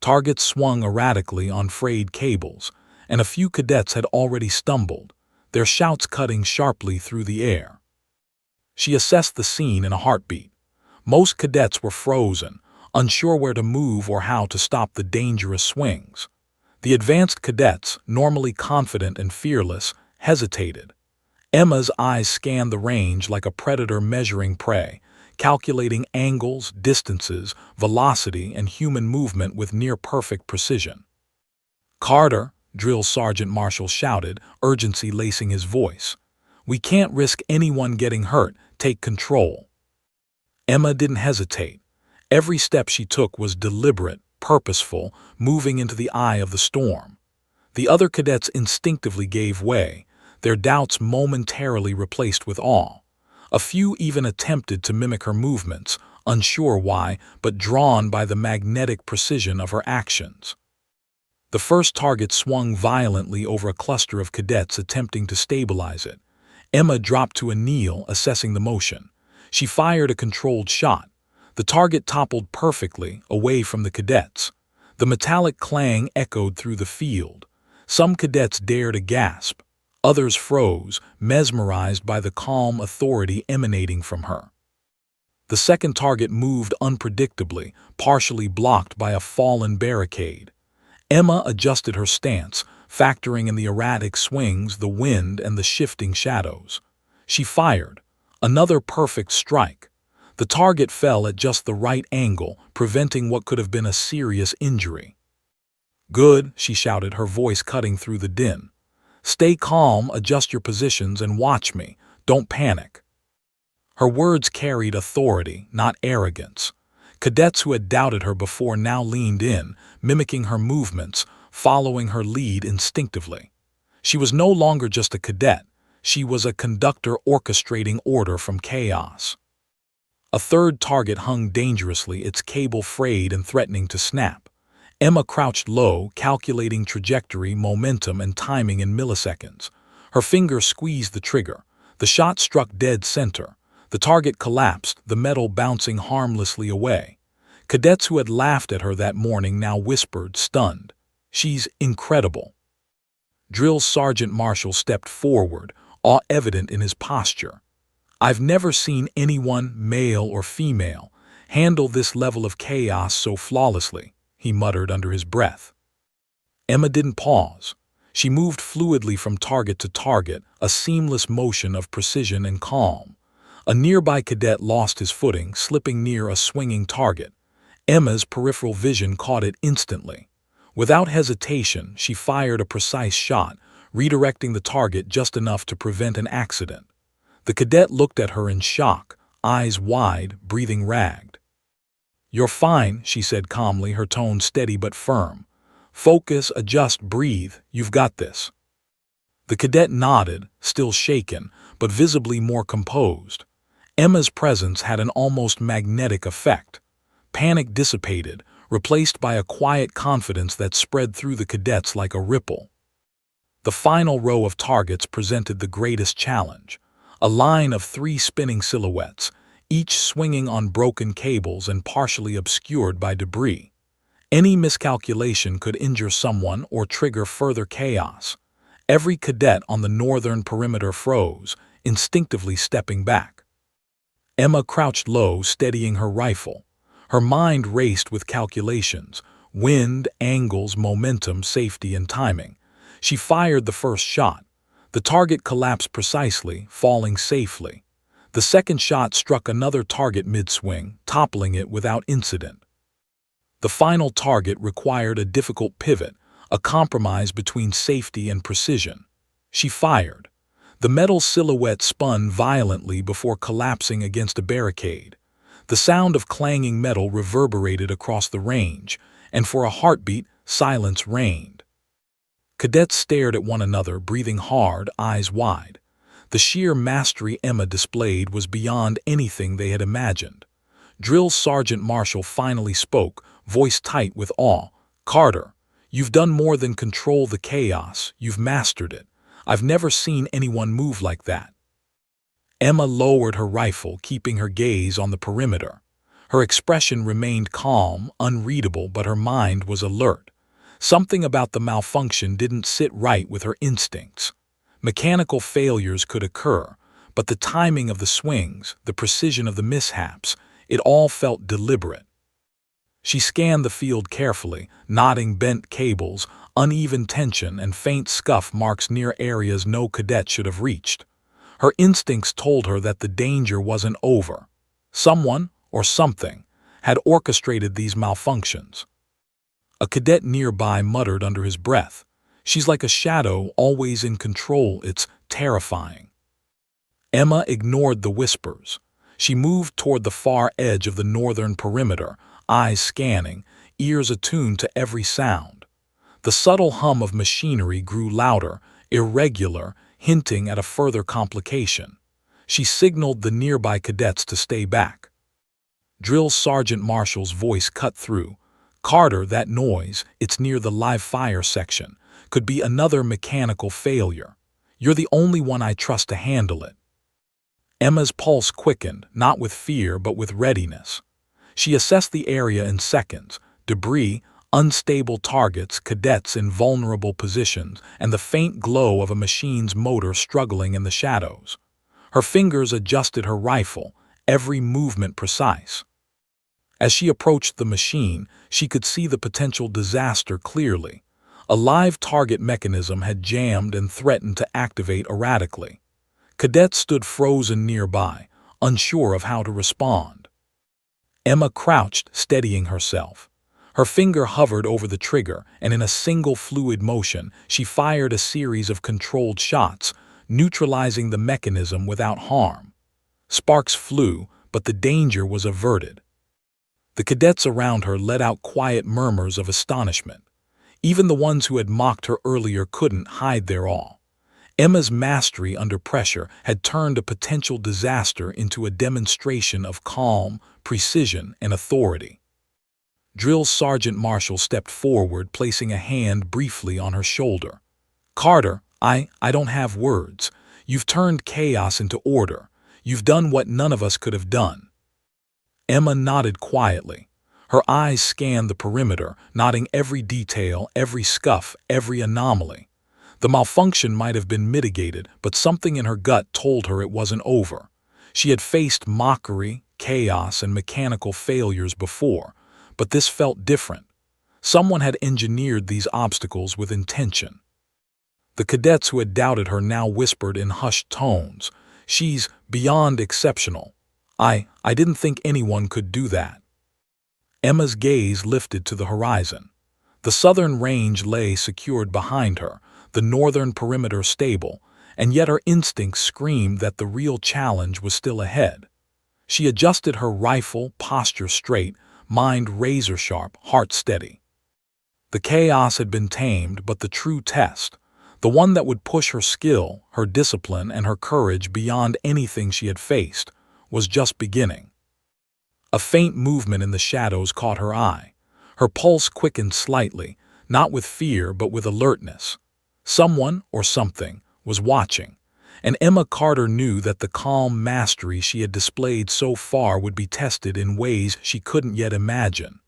Targets swung erratically on frayed cables, and a few cadets had already stumbled, their shouts cutting sharply through the air. She assessed the scene in a heartbeat. Most cadets were frozen, unsure where to move or how to stop the dangerous swings. The advanced cadets, normally confident and fearless, hesitated. Emma's eyes scanned the range like a predator measuring prey, calculating angles, distances, velocity, and human movement with near-perfect precision. "Carter," Drill Sergeant Marshall shouted, urgency lacing his voice. "We can't risk anyone getting hurt. Take control." Emma didn't hesitate. Every step she took was deliberate, purposeful, moving into the eye of the storm. The other cadets instinctively gave way, their doubts momentarily replaced with awe. A few even attempted to mimic her movements, unsure why, but drawn by the magnetic precision of her actions. The first target swung violently over a cluster of cadets attempting to stabilize it. Emma dropped to a kneel, assessing the motion. She fired a controlled shot. The target toppled perfectly, away from the cadets. The metallic clang echoed through the field. Some cadets dared a gasp. Others froze, mesmerized by the calm authority emanating from her. The second target moved unpredictably, partially blocked by a fallen barricade. Emma adjusted her stance, factoring in the erratic swings, the wind, and the shifting shadows. She fired. Another perfect strike. The target fell at just the right angle, preventing what could have been a serious injury. "Good," she shouted, her voice cutting through the din. "Stay calm, adjust your positions, and watch me. Don't panic." Her words carried authority, not arrogance. Cadets who had doubted her before now leaned in, mimicking her movements, following her lead instinctively. She was no longer just a cadet. She was a conductor orchestrating order from chaos. A third target hung dangerously, its cable frayed and threatening to snap. Emma crouched low, calculating trajectory, momentum, and timing in milliseconds. Her finger squeezed the trigger. The shot struck dead center. The target collapsed, the metal bouncing harmlessly away. Cadets who had laughed at her that morning now whispered, stunned, "She's incredible." Drill Sergeant Marshall stepped forward, awe evident in his posture. "I've never seen anyone, male or female, handle this level of chaos so flawlessly," he muttered under his breath. Emma didn't pause. She moved fluidly from target to target, a seamless motion of precision and calm. A nearby cadet lost his footing, slipping near a swinging target. Emma's peripheral vision caught it instantly. Without hesitation, she fired a precise shot, redirecting the target just enough to prevent an accident. The cadet looked at her in shock, eyes wide, breathing ragged. "You're fine," she said calmly, her tone steady but firm. "Focus, adjust, breathe. You've got this." The cadet nodded, still shaken, but visibly more composed. Emma's presence had an almost magnetic effect. Panic dissipated, replaced by a quiet confidence that spread through the cadets like a ripple. The final row of targets presented the greatest challenge. A line of 3 spinning silhouettes, each swinging on broken cables and partially obscured by debris. Any miscalculation could injure someone or trigger further chaos. Every cadet on the northern perimeter froze, instinctively stepping back. Emma crouched low, steadying her rifle. Her mind raced with calculations: wind, angles, momentum, safety, and timing. She fired the first shot. The target collapsed precisely, falling safely. The second shot struck another target mid-swing, toppling it without incident. The final target required a difficult pivot, a compromise between safety and precision. She fired. The metal silhouette spun violently before collapsing against a barricade. The sound of clanging metal reverberated across the range, and for a heartbeat, silence reigned. Cadets stared at one another, breathing hard, eyes wide. The sheer mastery Emma displayed was beyond anything they had imagined. Drill Sergeant Marshall finally spoke, voice tight with awe. "Carter, you've done more than control the chaos, you've mastered it. I've never seen anyone move like that." Emma lowered her rifle, keeping her gaze on the perimeter. Her expression remained calm, unreadable, but her mind was alert. Something about the malfunction didn't sit right with her instincts. Mechanical failures could occur, but the timing of the swings, the precision of the mishaps, it all felt deliberate. She scanned the field carefully, noting bent cables, uneven tension, and faint scuff marks near areas no cadet should have reached. Her instincts told her that the danger wasn't over. Someone, or something, had orchestrated these malfunctions. A cadet nearby muttered under his breath, "She's like a shadow, always in control. It's terrifying." Emma ignored the whispers. She moved toward the far edge of the northern perimeter, eyes scanning, ears attuned to every sound. The subtle hum of machinery grew louder, irregular, hinting at a further complication. She signaled the nearby cadets to stay back. Drill Sergeant Marshall's voice cut through. "Carter, that noise, it's near the live fire section. Could be another mechanical failure. You're the only one I trust to handle it." Emma's pulse quickened, not with fear but with readiness. She assessed the area in seconds: debris, unstable targets, cadets in vulnerable positions, and the faint glow of a machine's motor struggling in the shadows. Her fingers adjusted her rifle, every movement precise. As she approached the machine, she could see the potential disaster clearly. A live target mechanism had jammed and threatened to activate erratically. Cadets stood frozen nearby, unsure of how to respond. Emma crouched, steadying herself. Her finger hovered over the trigger, and in a single fluid motion, she fired a series of controlled shots, neutralizing the mechanism without harm. Sparks flew, but the danger was averted. The cadets around her let out quiet murmurs of astonishment. Even the ones who had mocked her earlier couldn't hide their awe. Emma's mastery under pressure had turned a potential disaster into a demonstration of calm, precision, and authority. Drill Sergeant Marshall stepped forward, placing a hand briefly on her shoulder. "Carter, I don't have words. You've turned chaos into order. You've done what none of us could have done." Emma nodded quietly. Her eyes scanned the perimeter, noting every detail, every scuff, every anomaly. The malfunction might have been mitigated, but something in her gut told her it wasn't over. She had faced mockery, chaos, and mechanical failures before, but this felt different. Someone had engineered these obstacles with intention. The cadets who had doubted her now whispered in hushed tones, "She's beyond exceptional. I didn't think anyone could do that." Emma's gaze lifted to the horizon. The southern range lay secured behind her, the northern perimeter stable, and yet her instincts screamed that the real challenge was still ahead. She adjusted her rifle, posture straight, mind razor-sharp, heart steady. The chaos had been tamed, but the true test, the one that would push her skill, her discipline, and her courage beyond anything she had faced, was just beginning. A faint movement in the shadows caught her eye. Her pulse quickened slightly, not with fear but with alertness. Someone, or something, was watching, and Emma Carter knew that the calm mastery she had displayed so far would be tested in ways she couldn't yet imagine.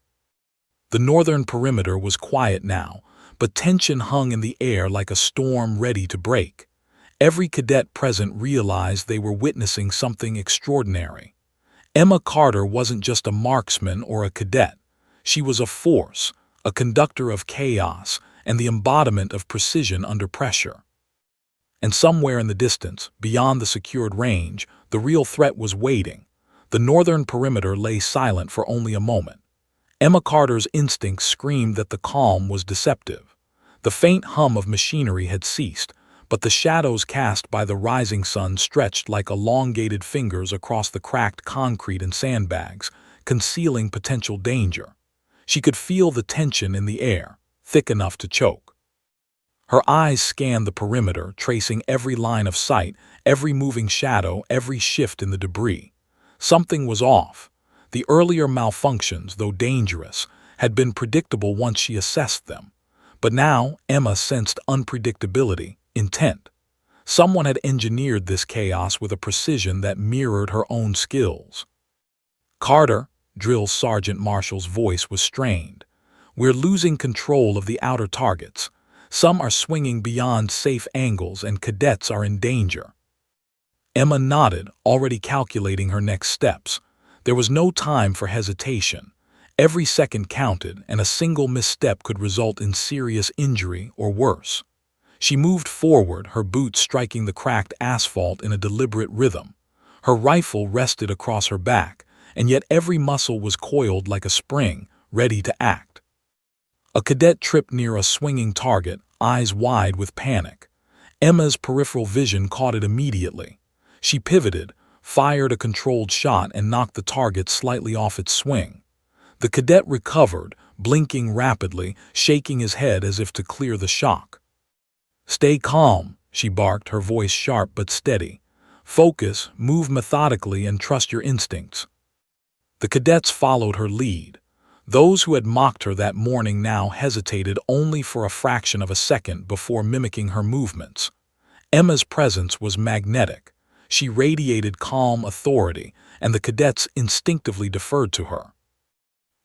The northern perimeter was quiet now, but tension hung in the air like a storm ready to break. Every cadet present realized they were witnessing something extraordinary. Emma Carter wasn't just a marksman or a cadet. She was a force, a conductor of chaos, and the embodiment of precision under pressure. And somewhere in the distance, beyond the secured range, the real threat was waiting. The northern perimeter lay silent for only a moment. Emma Carter's instincts screamed that the calm was deceptive. The faint hum of machinery had ceased, but the shadows cast by the rising sun stretched like elongated fingers across the cracked concrete and sandbags, concealing potential danger. She could feel the tension in the air, thick enough to choke. Her eyes scanned the perimeter, tracing every line of sight, every moving shadow, every shift in the debris. Something was off. The earlier malfunctions, though dangerous, had been predictable once she assessed them. But now Emma sensed unpredictability, intent. Someone had engineered this chaos with a precision that mirrored her own skills. "Carter," Drill Sergeant Marshall's voice was strained. "We're losing control of the outer targets. Some are swinging beyond safe angles and cadets are in danger." Emma nodded, already calculating her next steps. There was no time for hesitation. Every second counted, and a single misstep could result in serious injury or worse. She moved forward, her boots striking the cracked asphalt in a deliberate rhythm. Her rifle rested across her back, and yet every muscle was coiled like a spring, ready to act. A cadet tripped near a swinging target, eyes wide with panic. Emma's peripheral vision caught it immediately. She pivoted, fired a controlled shot, and knocked the target slightly off its swing. The cadet recovered, blinking rapidly, shaking his head as if to clear the shock. "Stay calm," she barked, her voice sharp but steady. "Focus, move methodically, and trust your instincts." The cadets followed her lead. Those who had mocked her that morning now hesitated only for a fraction of a second before mimicking her movements. Emma's presence was magnetic. She radiated calm authority, and the cadets instinctively deferred to her.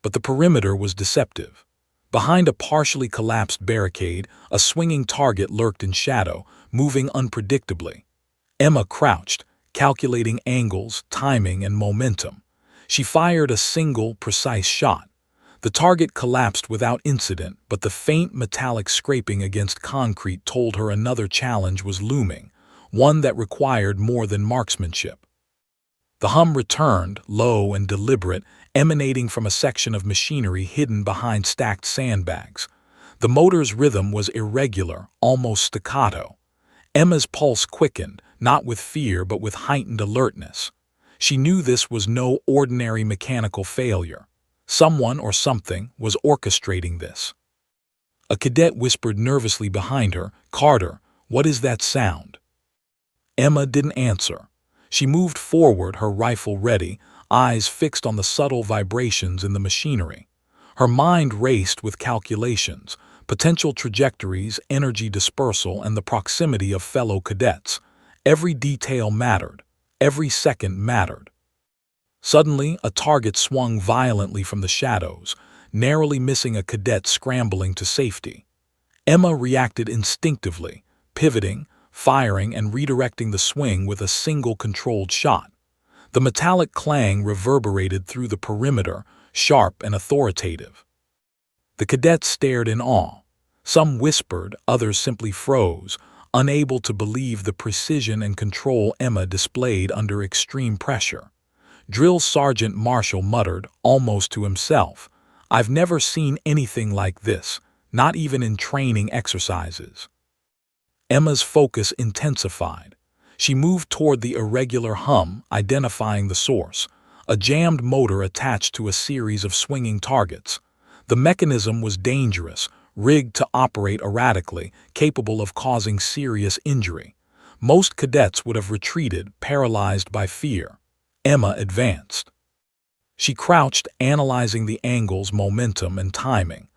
But the perimeter was deceptive. Behind a partially collapsed barricade, a swinging target lurked in shadow, moving unpredictably. Emma crouched, calculating angles, timing, and momentum. She fired a single, precise shot. The target collapsed without incident, but the faint metallic scraping against concrete told her another challenge was looming, one that required more than marksmanship. The hum returned, low and deliberate, emanating from a section of machinery hidden behind stacked sandbags. The motor's rhythm was irregular, almost staccato. Emma's pulse quickened, not with fear but with heightened alertness. She knew this was no ordinary mechanical failure. Someone or something was orchestrating this. A cadet whispered nervously behind her, "Carter, what is that sound?" Emma didn't answer. She moved forward, her rifle ready, eyes fixed on the subtle vibrations in the machinery. Her mind raced with calculations, potential trajectories, energy dispersal, and the proximity of fellow cadets. Every detail mattered. Every second mattered. Suddenly, a target swung violently from the shadows, narrowly missing a cadet scrambling to safety. Emma reacted instinctively, pivoting, firing, and redirecting the swing with a single controlled shot. The metallic clang reverberated through the perimeter, sharp and authoritative. The cadets stared in awe. Some whispered, others simply froze, unable to believe the precision and control Emma displayed under extreme pressure. Drill Sergeant Marshall muttered, almost to himself, "I've never seen anything like this, not even in training exercises." Emma's focus intensified. She moved toward the irregular hum, identifying the source, a jammed motor attached to a series of swinging targets. The mechanism was dangerous, rigged to operate erratically, capable of causing serious injury. Most cadets would have retreated, paralyzed by fear. Emma advanced. She crouched, analyzing the angles, momentum, and timing.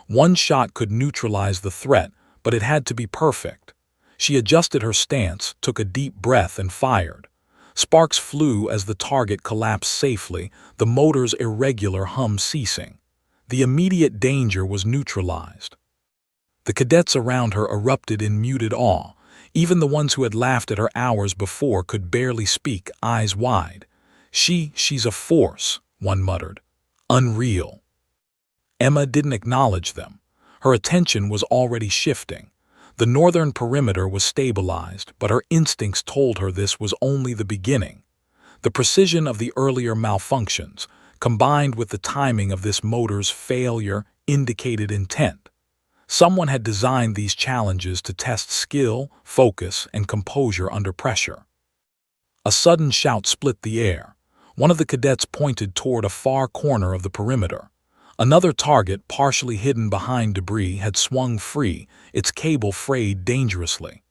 One shot could neutralize the threat, but it had to be perfect. She adjusted her stance, took a deep breath, and fired. Sparks flew as the target collapsed safely, the motor's irregular hum ceasing. The immediate danger was neutralized. The cadets around her erupted in muted awe. Even the ones who had laughed at her hours before could barely speak, eyes wide. She's a force," one muttered. "Unreal." Emma didn't acknowledge them. Her attention was already shifting. The northern perimeter was stabilized, but her instincts told her this was only the beginning. The precision of the earlier malfunctions, combined with the timing of this motor's failure, indicated intent. Someone had designed these challenges to test skill, focus, and composure under pressure. A sudden shout split the air. One of the cadets pointed toward a far corner of the perimeter. Another target, partially hidden behind debris, had swung free, its cable frayed dangerously.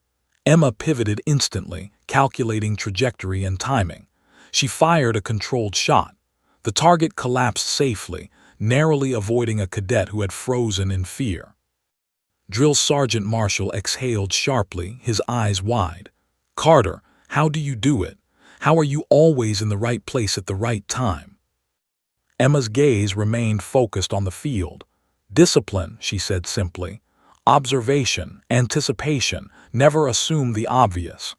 Emma pivoted instantly, calculating trajectory and timing. She fired a controlled shot. The target collapsed safely, narrowly avoiding a cadet who had frozen in fear. Drill Sergeant Marshall exhaled sharply, his eyes wide. "Carter, how do you do it? How are you always in the right place at the right time?" Emma's gaze remained focused on the field. "Discipline," she said simply. "Observation, anticipation, never assume the obvious."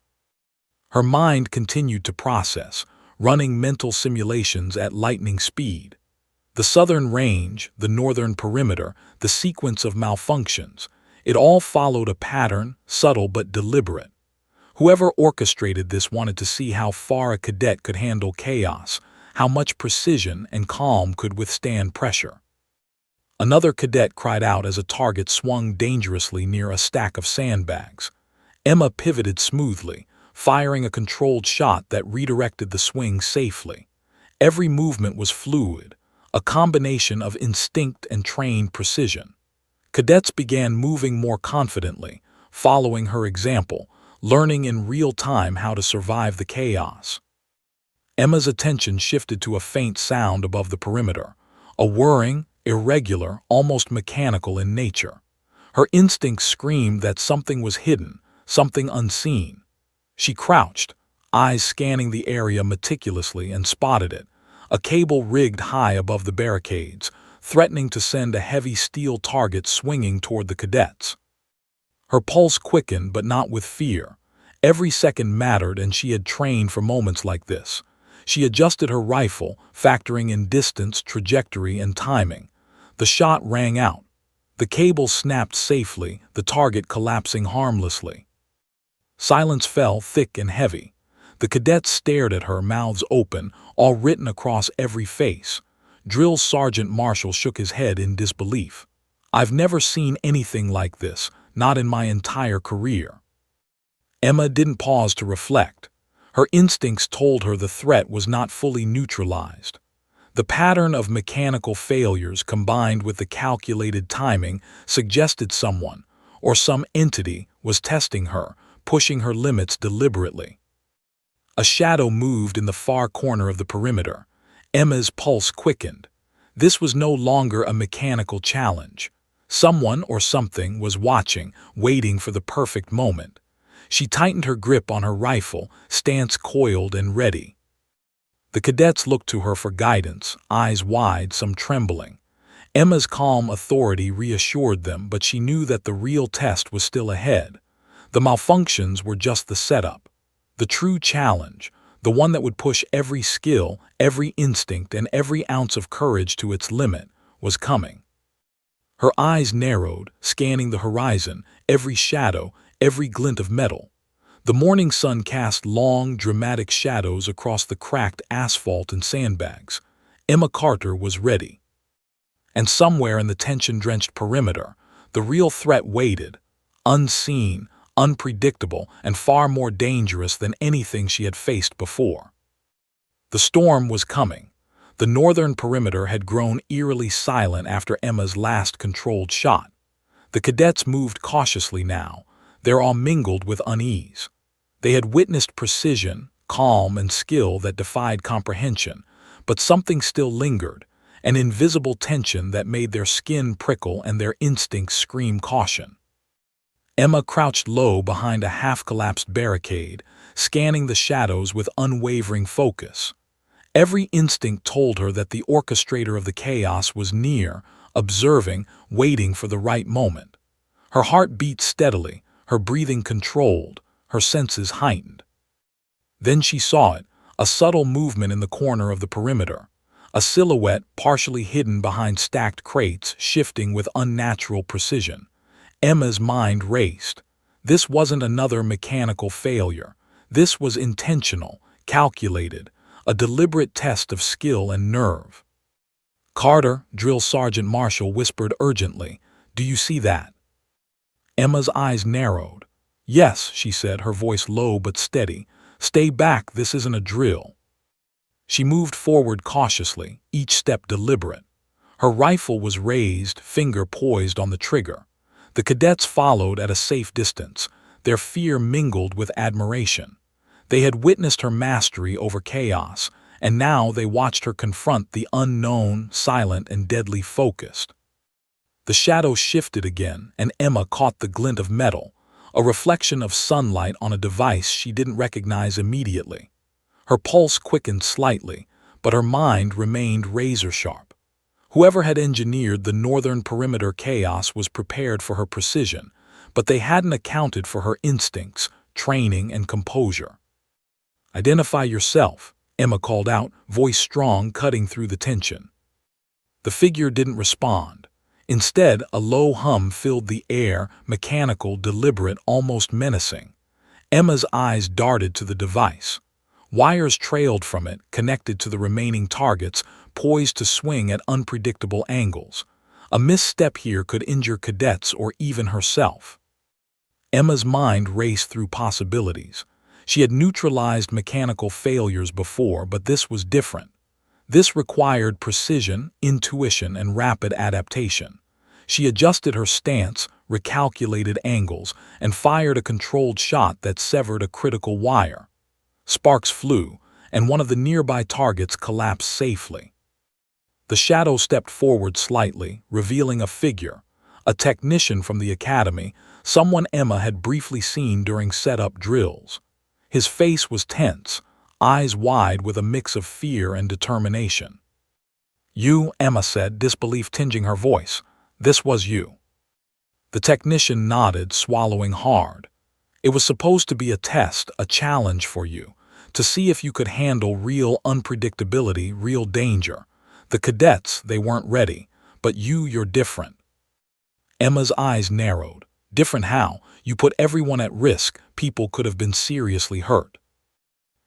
Her mind continued to process, running mental simulations at lightning speed. The southern range, the northern perimeter, the sequence of malfunctions, it all followed a pattern, subtle but deliberate. Whoever orchestrated this wanted to see how far a cadet could handle chaos, how much precision and calm could withstand pressure. Another cadet cried out as a target swung dangerously near a stack of sandbags. Emma pivoted smoothly, firing a controlled shot that redirected the swing safely. Every movement was fluid, a combination of instinct and trained precision. Cadets began moving more confidently, following her example, learning in real time how to survive the chaos. Emma's attention shifted to a faint sound above the perimeter, a whirring, irregular, almost mechanical in nature. Her instincts screamed that something was hidden, something unseen. She crouched, eyes scanning the area meticulously, and spotted it, a cable rigged high above the barricades, threatening to send a heavy steel target swinging toward the cadets. Her pulse quickened, but not with fear. Every second mattered, and she had trained for moments like this. She adjusted her rifle, factoring in distance, trajectory, and timing. The shot rang out. The cable snapped safely, the target collapsing harmlessly. Silence fell thick and heavy. The cadets stared at her, mouths open, all written across every face. Drill Sergeant Marshall shook his head in disbelief. "I've never seen anything like this, not in my entire career." Emma didn't pause to reflect. Her instincts told her the threat was not fully neutralized. The pattern of mechanical failures combined with the calculated timing suggested someone, or some entity, was testing her, pushing her limits deliberately. A shadow moved in the far corner of the perimeter. Emma's pulse quickened. This was no longer a mechanical challenge. Someone or something was watching, waiting for the perfect moment. She tightened her grip on her rifle, stance coiled and ready. The cadets looked to her for guidance, eyes wide, some trembling. Emma's calm authority reassured them, but she knew that the real test was still ahead. The malfunctions were just the setup. The true challenge, the one that would push every skill, every instinct, and every ounce of courage to its limit, was coming. Her eyes narrowed, scanning the horizon, every shadow, every glint of metal. The morning sun cast long, dramatic shadows across the cracked asphalt and sandbags. Emma Carter was ready. And somewhere in the tension-drenched perimeter, the real threat waited, unseen, unpredictable, and far more dangerous than anything she had faced before. The storm was coming. The northern perimeter had grown eerily silent after Emma's last controlled shot. The cadets moved cautiously now, their awe mingled with unease. They had witnessed precision, calm, and skill that defied comprehension, but something still lingered, an invisible tension that made their skin prickle and their instincts scream caution. Emma crouched low behind a half-collapsed barricade, scanning the shadows with unwavering focus. Every instinct told her that the orchestrator of the chaos was near, observing, waiting for the right moment. Her heart beat steadily, her breathing controlled, her senses heightened. Then she saw it, a subtle movement in the corner of the perimeter, a silhouette partially hidden behind stacked crates shifting with unnatural precision. Emma's mind raced. This wasn't another mechanical failure. This was intentional, calculated, a deliberate test of skill and nerve. "Carter," Drill Sergeant Marshall whispered urgently, "do you see that?" Emma's eyes narrowed. "Yes," she said, her voice low but steady. "Stay back, this isn't a drill." She moved forward cautiously, each step deliberate. Her rifle was raised, finger poised on the trigger. The cadets followed at a safe distance, their fear mingled with admiration. They had witnessed her mastery over chaos, and now they watched her confront the unknown, silent and deadly focused. The shadow shifted again, and Emma caught the glint of metal, a reflection of sunlight on a device she didn't recognize immediately. Her pulse quickened slightly, but her mind remained razor-sharp. Whoever had engineered the northern perimeter chaos was prepared for her precision, but they hadn't accounted for her instincts, training, and composure. "Identify yourself," Emma called out, voice strong, cutting through the tension. The figure didn't respond. Instead, a low hum filled the air, mechanical, deliberate, almost menacing. Emma's eyes darted to the device. Wires trailed from it, connected to the remaining targets, poised to swing at unpredictable angles. A misstep here could injure cadets or even herself. Emma's mind raced through possibilities. She had neutralized mechanical failures before, but this was different. This required precision, intuition, and rapid adaptation. She adjusted her stance, recalculated angles, and fired a controlled shot that severed a critical wire. Sparks flew, and one of the nearby targets collapsed safely. The shadow stepped forward slightly, revealing a figure, a technician from the academy, someone Emma had briefly seen during setup drills. His face was tense, eyes wide with a mix of fear and determination. "You," Emma said, disbelief tinging her voice. "This was you." The technician nodded, swallowing hard. "It was supposed to be a test, a challenge for you, to see if you could handle real unpredictability, real danger. The cadets, they weren't ready, but you're different." Emma's eyes narrowed. "Different how? You put everyone at risk. People could have been seriously hurt."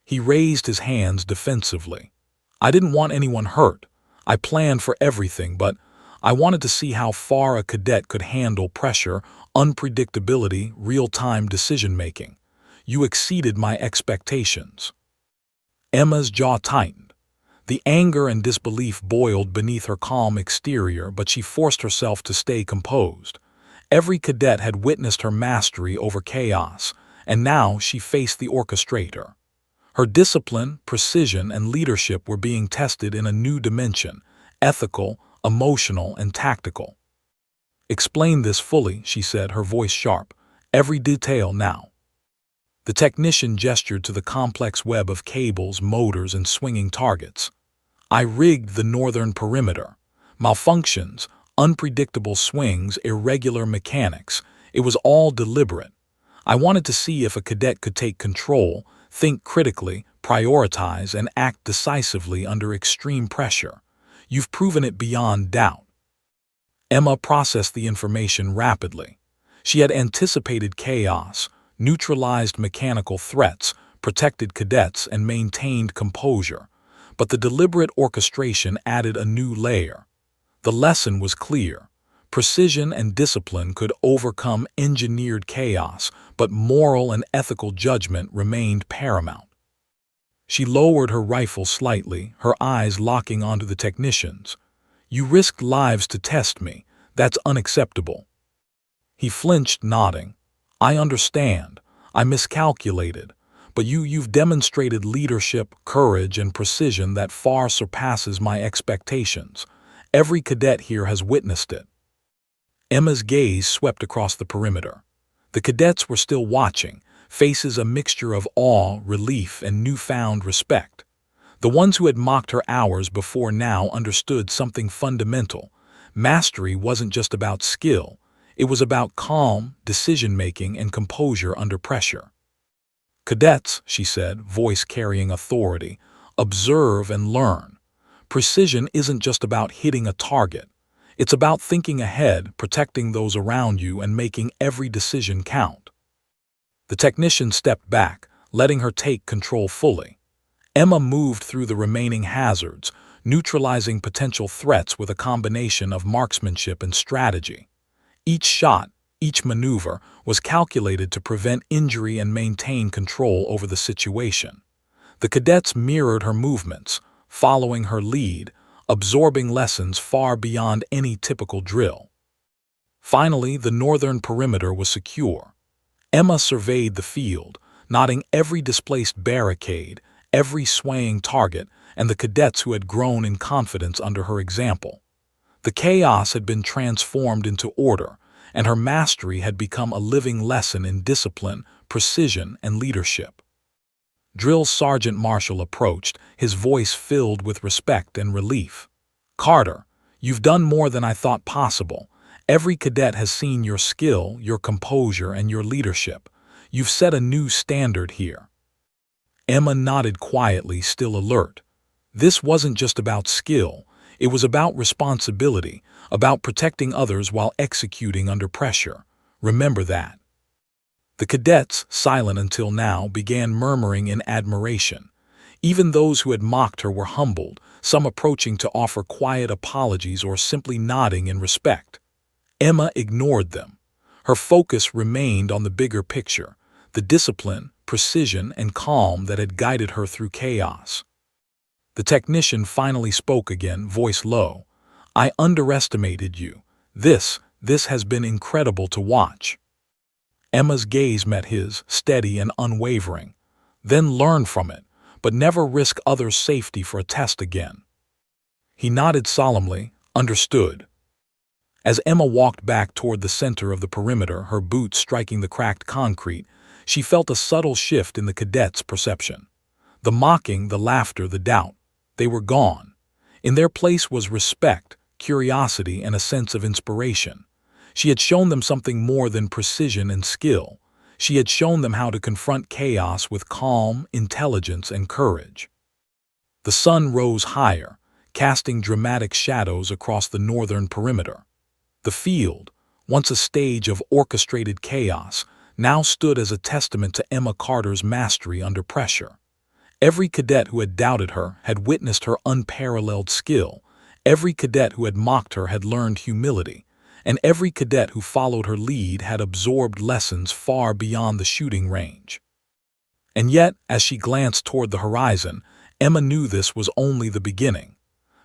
He raised his hands defensively. "I didn't want anyone hurt. I planned for everything, but I wanted to see how far a cadet could handle pressure, unpredictability, real-time decision-making. You exceeded my expectations." Emma's jaw tightened. The anger and disbelief boiled beneath her calm exterior, but she forced herself to stay composed. Every cadet had witnessed her mastery over chaos, and now she faced the orchestrator. Her discipline, precision, and leadership were being tested in a new dimension, ethical, emotional, and tactical. "Explain this fully," she said, her voice sharp. "Every detail now." The technician gestured to the complex web of cables, motors, and swinging targets. "I rigged the northern perimeter. Malfunctions, unpredictable swings, irregular mechanics. It was all deliberate. I wanted to see if a cadet could take control, think critically, prioritize, and act decisively under extreme pressure. You've proven it beyond doubt." Emma processed the information rapidly. She had anticipated chaos, neutralized mechanical threats, protected cadets, and maintained composure. But the deliberate orchestration added a new layer. The lesson was clear. Precision and discipline could overcome engineered chaos, but moral and ethical judgment remained paramount. She lowered her rifle slightly, her eyes locking onto the technician's. "You risked lives to test me. That's unacceptable." He flinched, nodding. "I understand. I miscalculated. But you've demonstrated leadership, courage, and precision that far surpasses my expectations. Every cadet here has witnessed it." Emma's gaze swept across the perimeter. The cadets were still watching, faces a mixture of awe, relief, and newfound respect. The ones who had mocked her hours before now understood something fundamental. Mastery wasn't just about skill. It was about calm, decision-making, and composure under pressure. "Cadets," she said, voice carrying authority, "observe and learn. Precision isn't just about hitting a target. It's about thinking ahead, protecting those around you, and making every decision count." The technician stepped back, letting her take control fully. Emma moved through the remaining hazards, neutralizing potential threats with a combination of marksmanship and strategy. Each shot, each maneuver, was calculated to prevent injury and maintain control over the situation. The cadets mirrored her movements, following her lead, absorbing lessons far beyond any typical drill. Finally, the northern perimeter was secure. Emma surveyed the field, noting every displaced barricade, every swaying target, and the cadets who had grown in confidence under her example. The chaos had been transformed into order, and her mastery had become a living lesson in discipline, precision, and leadership. Drill Sergeant Marshall approached, his voice filled with respect and relief. "Carter, you've done more than I thought possible. Every cadet has seen your skill, your composure, and your leadership. You've set a new standard here." Emma nodded quietly, still alert. This wasn't just about skill. It was about responsibility, about protecting others while executing under pressure. Remember that. The cadets, silent until now, began murmuring in admiration. Even those who had mocked her were humbled, some approaching to offer quiet apologies or simply nodding in respect. Emma ignored them. Her focus remained on the bigger picture, the discipline, precision, and calm that had guided her through chaos. The technician finally spoke again, voice low. "I underestimated you. This has been incredible to watch." Emma's gaze met his, steady and unwavering. "Then learn from it, but never risk others' safety for a test again." He nodded solemnly, understood. As Emma walked back toward the center of the perimeter, her boots striking the cracked concrete, she felt a subtle shift in the cadets' perception. The mocking, the laughter, the doubt. They were gone. In their place was respect, curiosity, and a sense of inspiration. She had shown them something more than precision and skill. She had shown them how to confront chaos with calm, intelligence, and courage. The sun rose higher, casting dramatic shadows across the northern perimeter. The field, once a stage of orchestrated chaos, now stood as a testament to Emma Carter's mastery under pressure. Every cadet who had doubted her had witnessed her unparalleled skill. Every cadet who had mocked her had learned humility. And every cadet who followed her lead had absorbed lessons far beyond the shooting range. And yet, as she glanced toward the horizon, Emma knew this was only the beginning.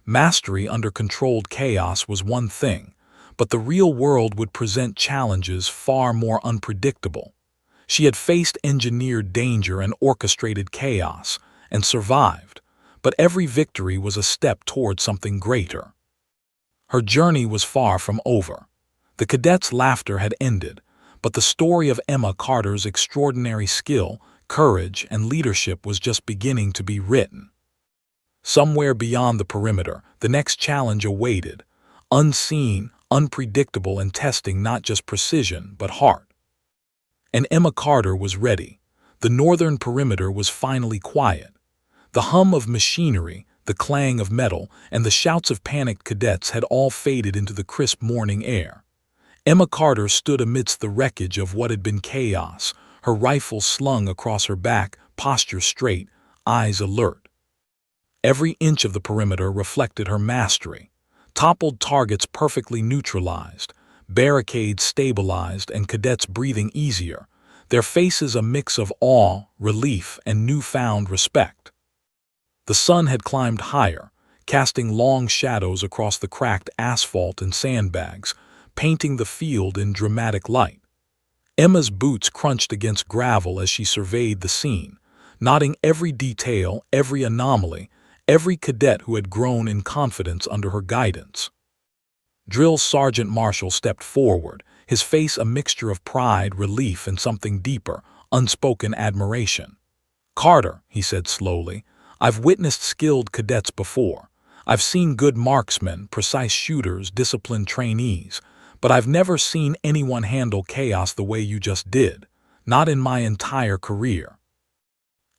Mastery under controlled chaos was one thing, but the real world would present challenges far more unpredictable. She had faced engineered danger and orchestrated chaos, and survived, but every victory was a step toward something greater. Her journey was far from over. The cadets' laughter had ended, but the story of Emma Carter's extraordinary skill, courage, and leadership was just beginning to be written. Somewhere beyond the perimeter, the next challenge awaited, unseen, unpredictable, and testing not just precision but heart. And Emma Carter was ready. The northern perimeter was finally quiet. The hum of machinery, the clang of metal, and the shouts of panicked cadets had all faded into the crisp morning air. Emma Carter stood amidst the wreckage of what had been chaos, her rifle slung across her back, posture straight, eyes alert. Every inch of the perimeter reflected her mastery. Toppled targets perfectly neutralized, barricades stabilized, and cadets breathing easier, their faces a mix of awe, relief, and newfound respect. The sun had climbed higher, casting long shadows across the cracked asphalt and sandbags, painting the field in dramatic light. Emma's boots crunched against gravel as she surveyed the scene, noting every detail, every anomaly, every cadet who had grown in confidence under her guidance. Drill Sergeant Marshall stepped forward, his face a mixture of pride, relief, and something deeper, unspoken admiration. "Carter," he said slowly, "I've witnessed skilled cadets before. I've seen good marksmen, precise shooters, disciplined trainees, but I've never seen anyone handle chaos the way you just did, not in my entire career."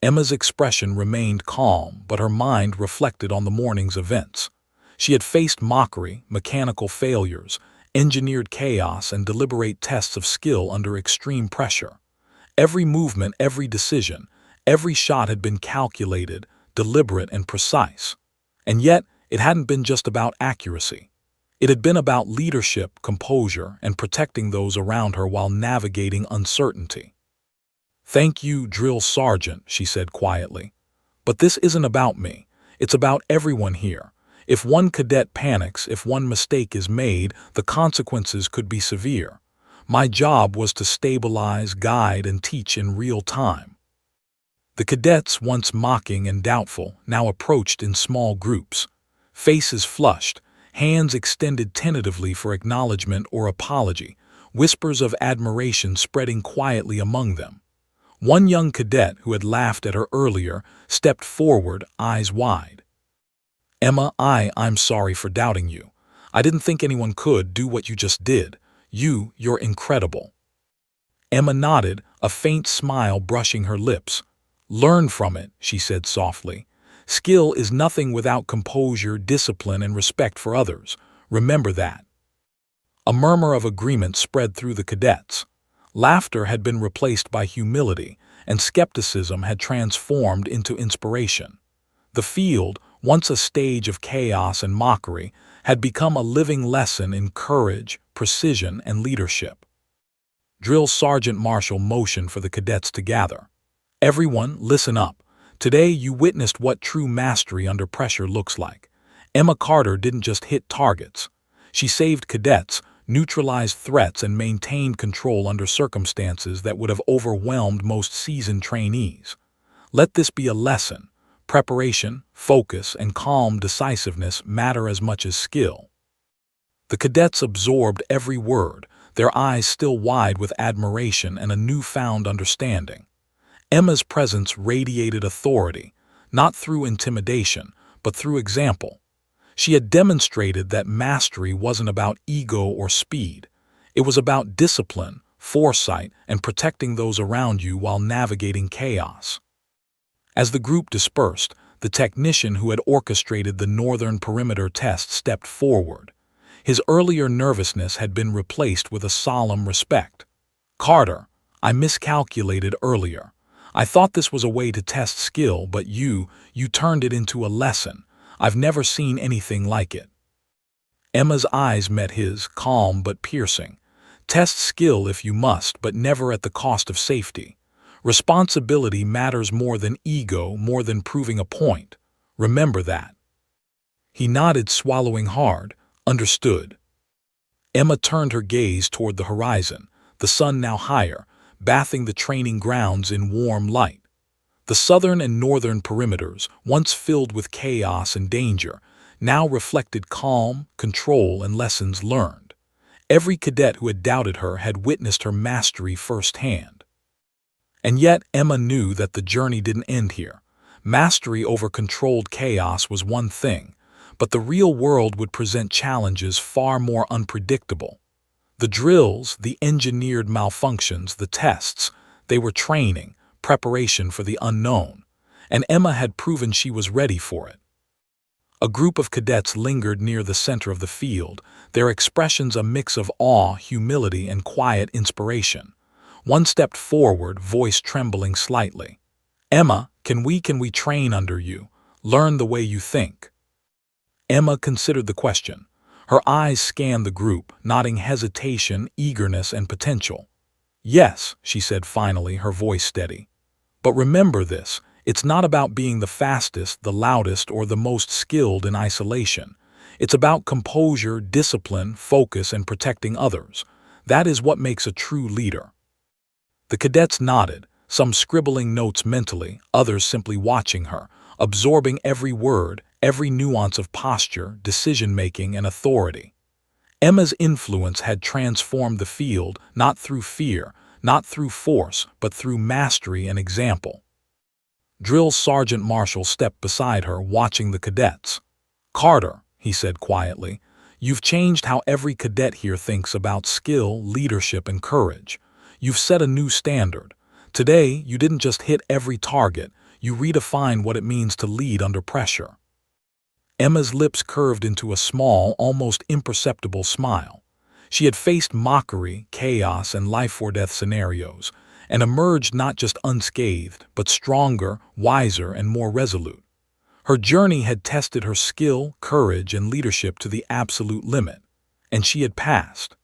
Emma's expression remained calm, but her mind reflected on the morning's events. She had faced mockery, mechanical failures, engineered chaos, and deliberate tests of skill under extreme pressure. Every movement, every decision, every shot had been calculated, deliberate, and precise. And yet, it hadn't been just about accuracy. It had been about leadership, composure, and protecting those around her while navigating uncertainty. "Thank you, Drill Sergeant," she said quietly. "But this isn't about me. It's about everyone here. If one cadet panics, if one mistake is made, the consequences could be severe. My job was to stabilize, guide, and teach in real time." The cadets, once mocking and doubtful, now approached in small groups. Faces flushed, hands extended tentatively for acknowledgement or apology, whispers of admiration spreading quietly among them. One young cadet, who had laughed at her earlier, stepped forward, eyes wide. "Emma, I'm sorry for doubting you. I didn't think anyone could do what you just did. You're incredible." Emma nodded, a faint smile brushing her lips. "Learn from it," she said softly. "Skill is nothing without composure, discipline, and respect for others. Remember that." A murmur of agreement spread through the cadets. Laughter had been replaced by humility, and skepticism had transformed into inspiration. The field, once a stage of chaos and mockery, had become a living lesson in courage, precision, and leadership. Drill Sergeant Marshall motioned for the cadets to gather. "Everyone, listen up. Today you witnessed what true mastery under pressure looks like. Emma Carter didn't just hit targets. She saved cadets, neutralized threats, and maintained control under circumstances that would have overwhelmed most seasoned trainees. Let this be a lesson. Preparation, focus, and calm decisiveness matter as much as skill." The cadets absorbed every word, their eyes still wide with admiration and a newfound understanding. Emma's presence radiated authority, not through intimidation, but through example. She had demonstrated that mastery wasn't about ego or speed. It was about discipline, foresight, and protecting those around you while navigating chaos. As the group dispersed, the technician who had orchestrated the northern perimeter test stepped forward. His earlier nervousness had been replaced with a solemn respect. "Carter, I miscalculated earlier. I thought this was a way to test skill, but you turned it into a lesson. I've never seen anything like it." Emma's eyes met his, calm but piercing. "Test skill if you must, but never at the cost of safety. Responsibility matters more than ego, more than proving a point. Remember that." He nodded, swallowing hard. "Understood." Emma turned her gaze toward the horizon, the sun now higher, bathing the training grounds in warm light. The southern and northern perimeters, once filled with chaos and danger, now reflected calm, control, and lessons learned. Every cadet who had doubted her had witnessed her mastery firsthand. And yet Emma knew that the journey didn't end here. Mastery over controlled chaos was one thing, but the real world would present challenges far more unpredictable. The drills, the engineered malfunctions, the tests, they were training, preparation for the unknown, and Emma had proven she was ready for it. A group of cadets lingered near the center of the field, their expressions a mix of awe, humility, and quiet inspiration. One stepped forward, voice trembling slightly. "Emma, can we train under you? Learn the way you think." Emma considered the question. Her eyes scanned the group, nodding hesitation, eagerness, and potential. "Yes," she said finally, her voice steady. "But remember this, it's not about being the fastest, the loudest, or the most skilled in isolation. It's about composure, discipline, focus, and protecting others. That is what makes a true leader." The cadets nodded, some scribbling notes mentally, others simply watching her, absorbing every word, every nuance of posture, decision-making, and authority. Emma's influence had transformed the field, not through fear, not through force, but through mastery and example. Drill Sergeant Marshall stepped beside her, watching the cadets. "Carter," he said quietly, "you've changed how every cadet here thinks about skill, leadership, and courage. You've set a new standard. Today, you didn't just hit every target, you redefined what it means to lead under pressure." Emma's lips curved into a small, almost imperceptible smile. She had faced mockery, chaos, and life-or-death scenarios, and emerged not just unscathed, but stronger, wiser, and more resolute. Her journey had tested her skill, courage, and leadership to the absolute limit, and she had passed.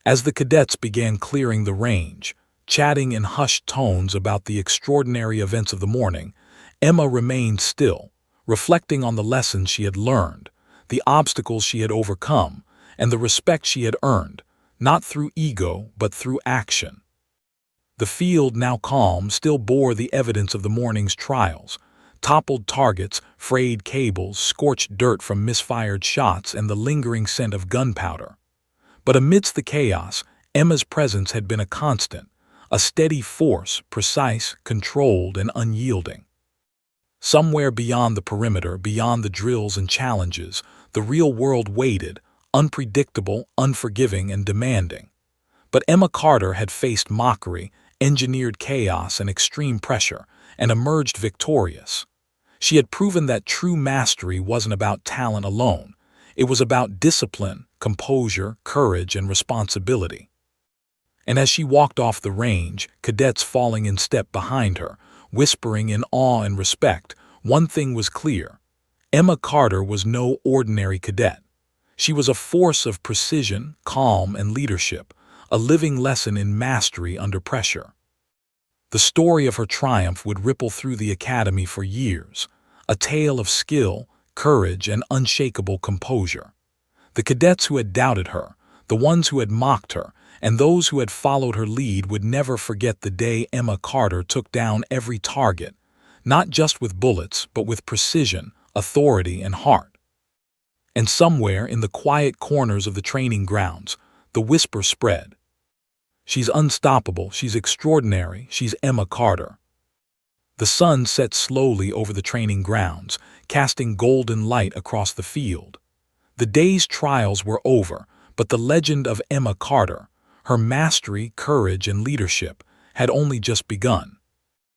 As the cadets began clearing the range, chatting in hushed tones about the extraordinary events of the morning, Emma remained still, reflecting on the lessons she had learned, the obstacles she had overcome, and the respect she had earned, not through ego, but through action. The field, now calm, still bore the evidence of the morning's trials: toppled targets, frayed cables, scorched dirt from misfired shots, and the lingering scent of gunpowder. But amidst the chaos, Emma's presence had been a constant, a steady force, precise, controlled, and unyielding. Somewhere beyond the perimeter, beyond the drills and challenges, the real world waited, unpredictable, unforgiving, and demanding. But Emma Carter had faced mockery, engineered chaos, and extreme pressure, and emerged victorious. She had proven that true mastery wasn't about talent alone. It was about discipline, composure, courage, and responsibility. And as she walked off the range, cadets falling in step behind her, whispering in awe and respect, one thing was clear: Emma Carter was no ordinary cadet. She was a force of precision, calm, and leadership, a living lesson in mastery under pressure. The story of her triumph would ripple through the academy for years, a tale of skill, courage, and unshakable composure. The cadets who had doubted her, the ones who had mocked her, and those who had followed her lead would never forget the day Emma Carter took down every target, not just with bullets, but with precision, authority, and heart. And somewhere in the quiet corners of the training grounds, the whisper spread: "She's unstoppable, she's extraordinary, she's Emma Carter." The sun set slowly over the training grounds, casting golden light across the field. The day's trials were over, but the legend of Emma Carter, her mastery, courage, and leadership, had only just begun.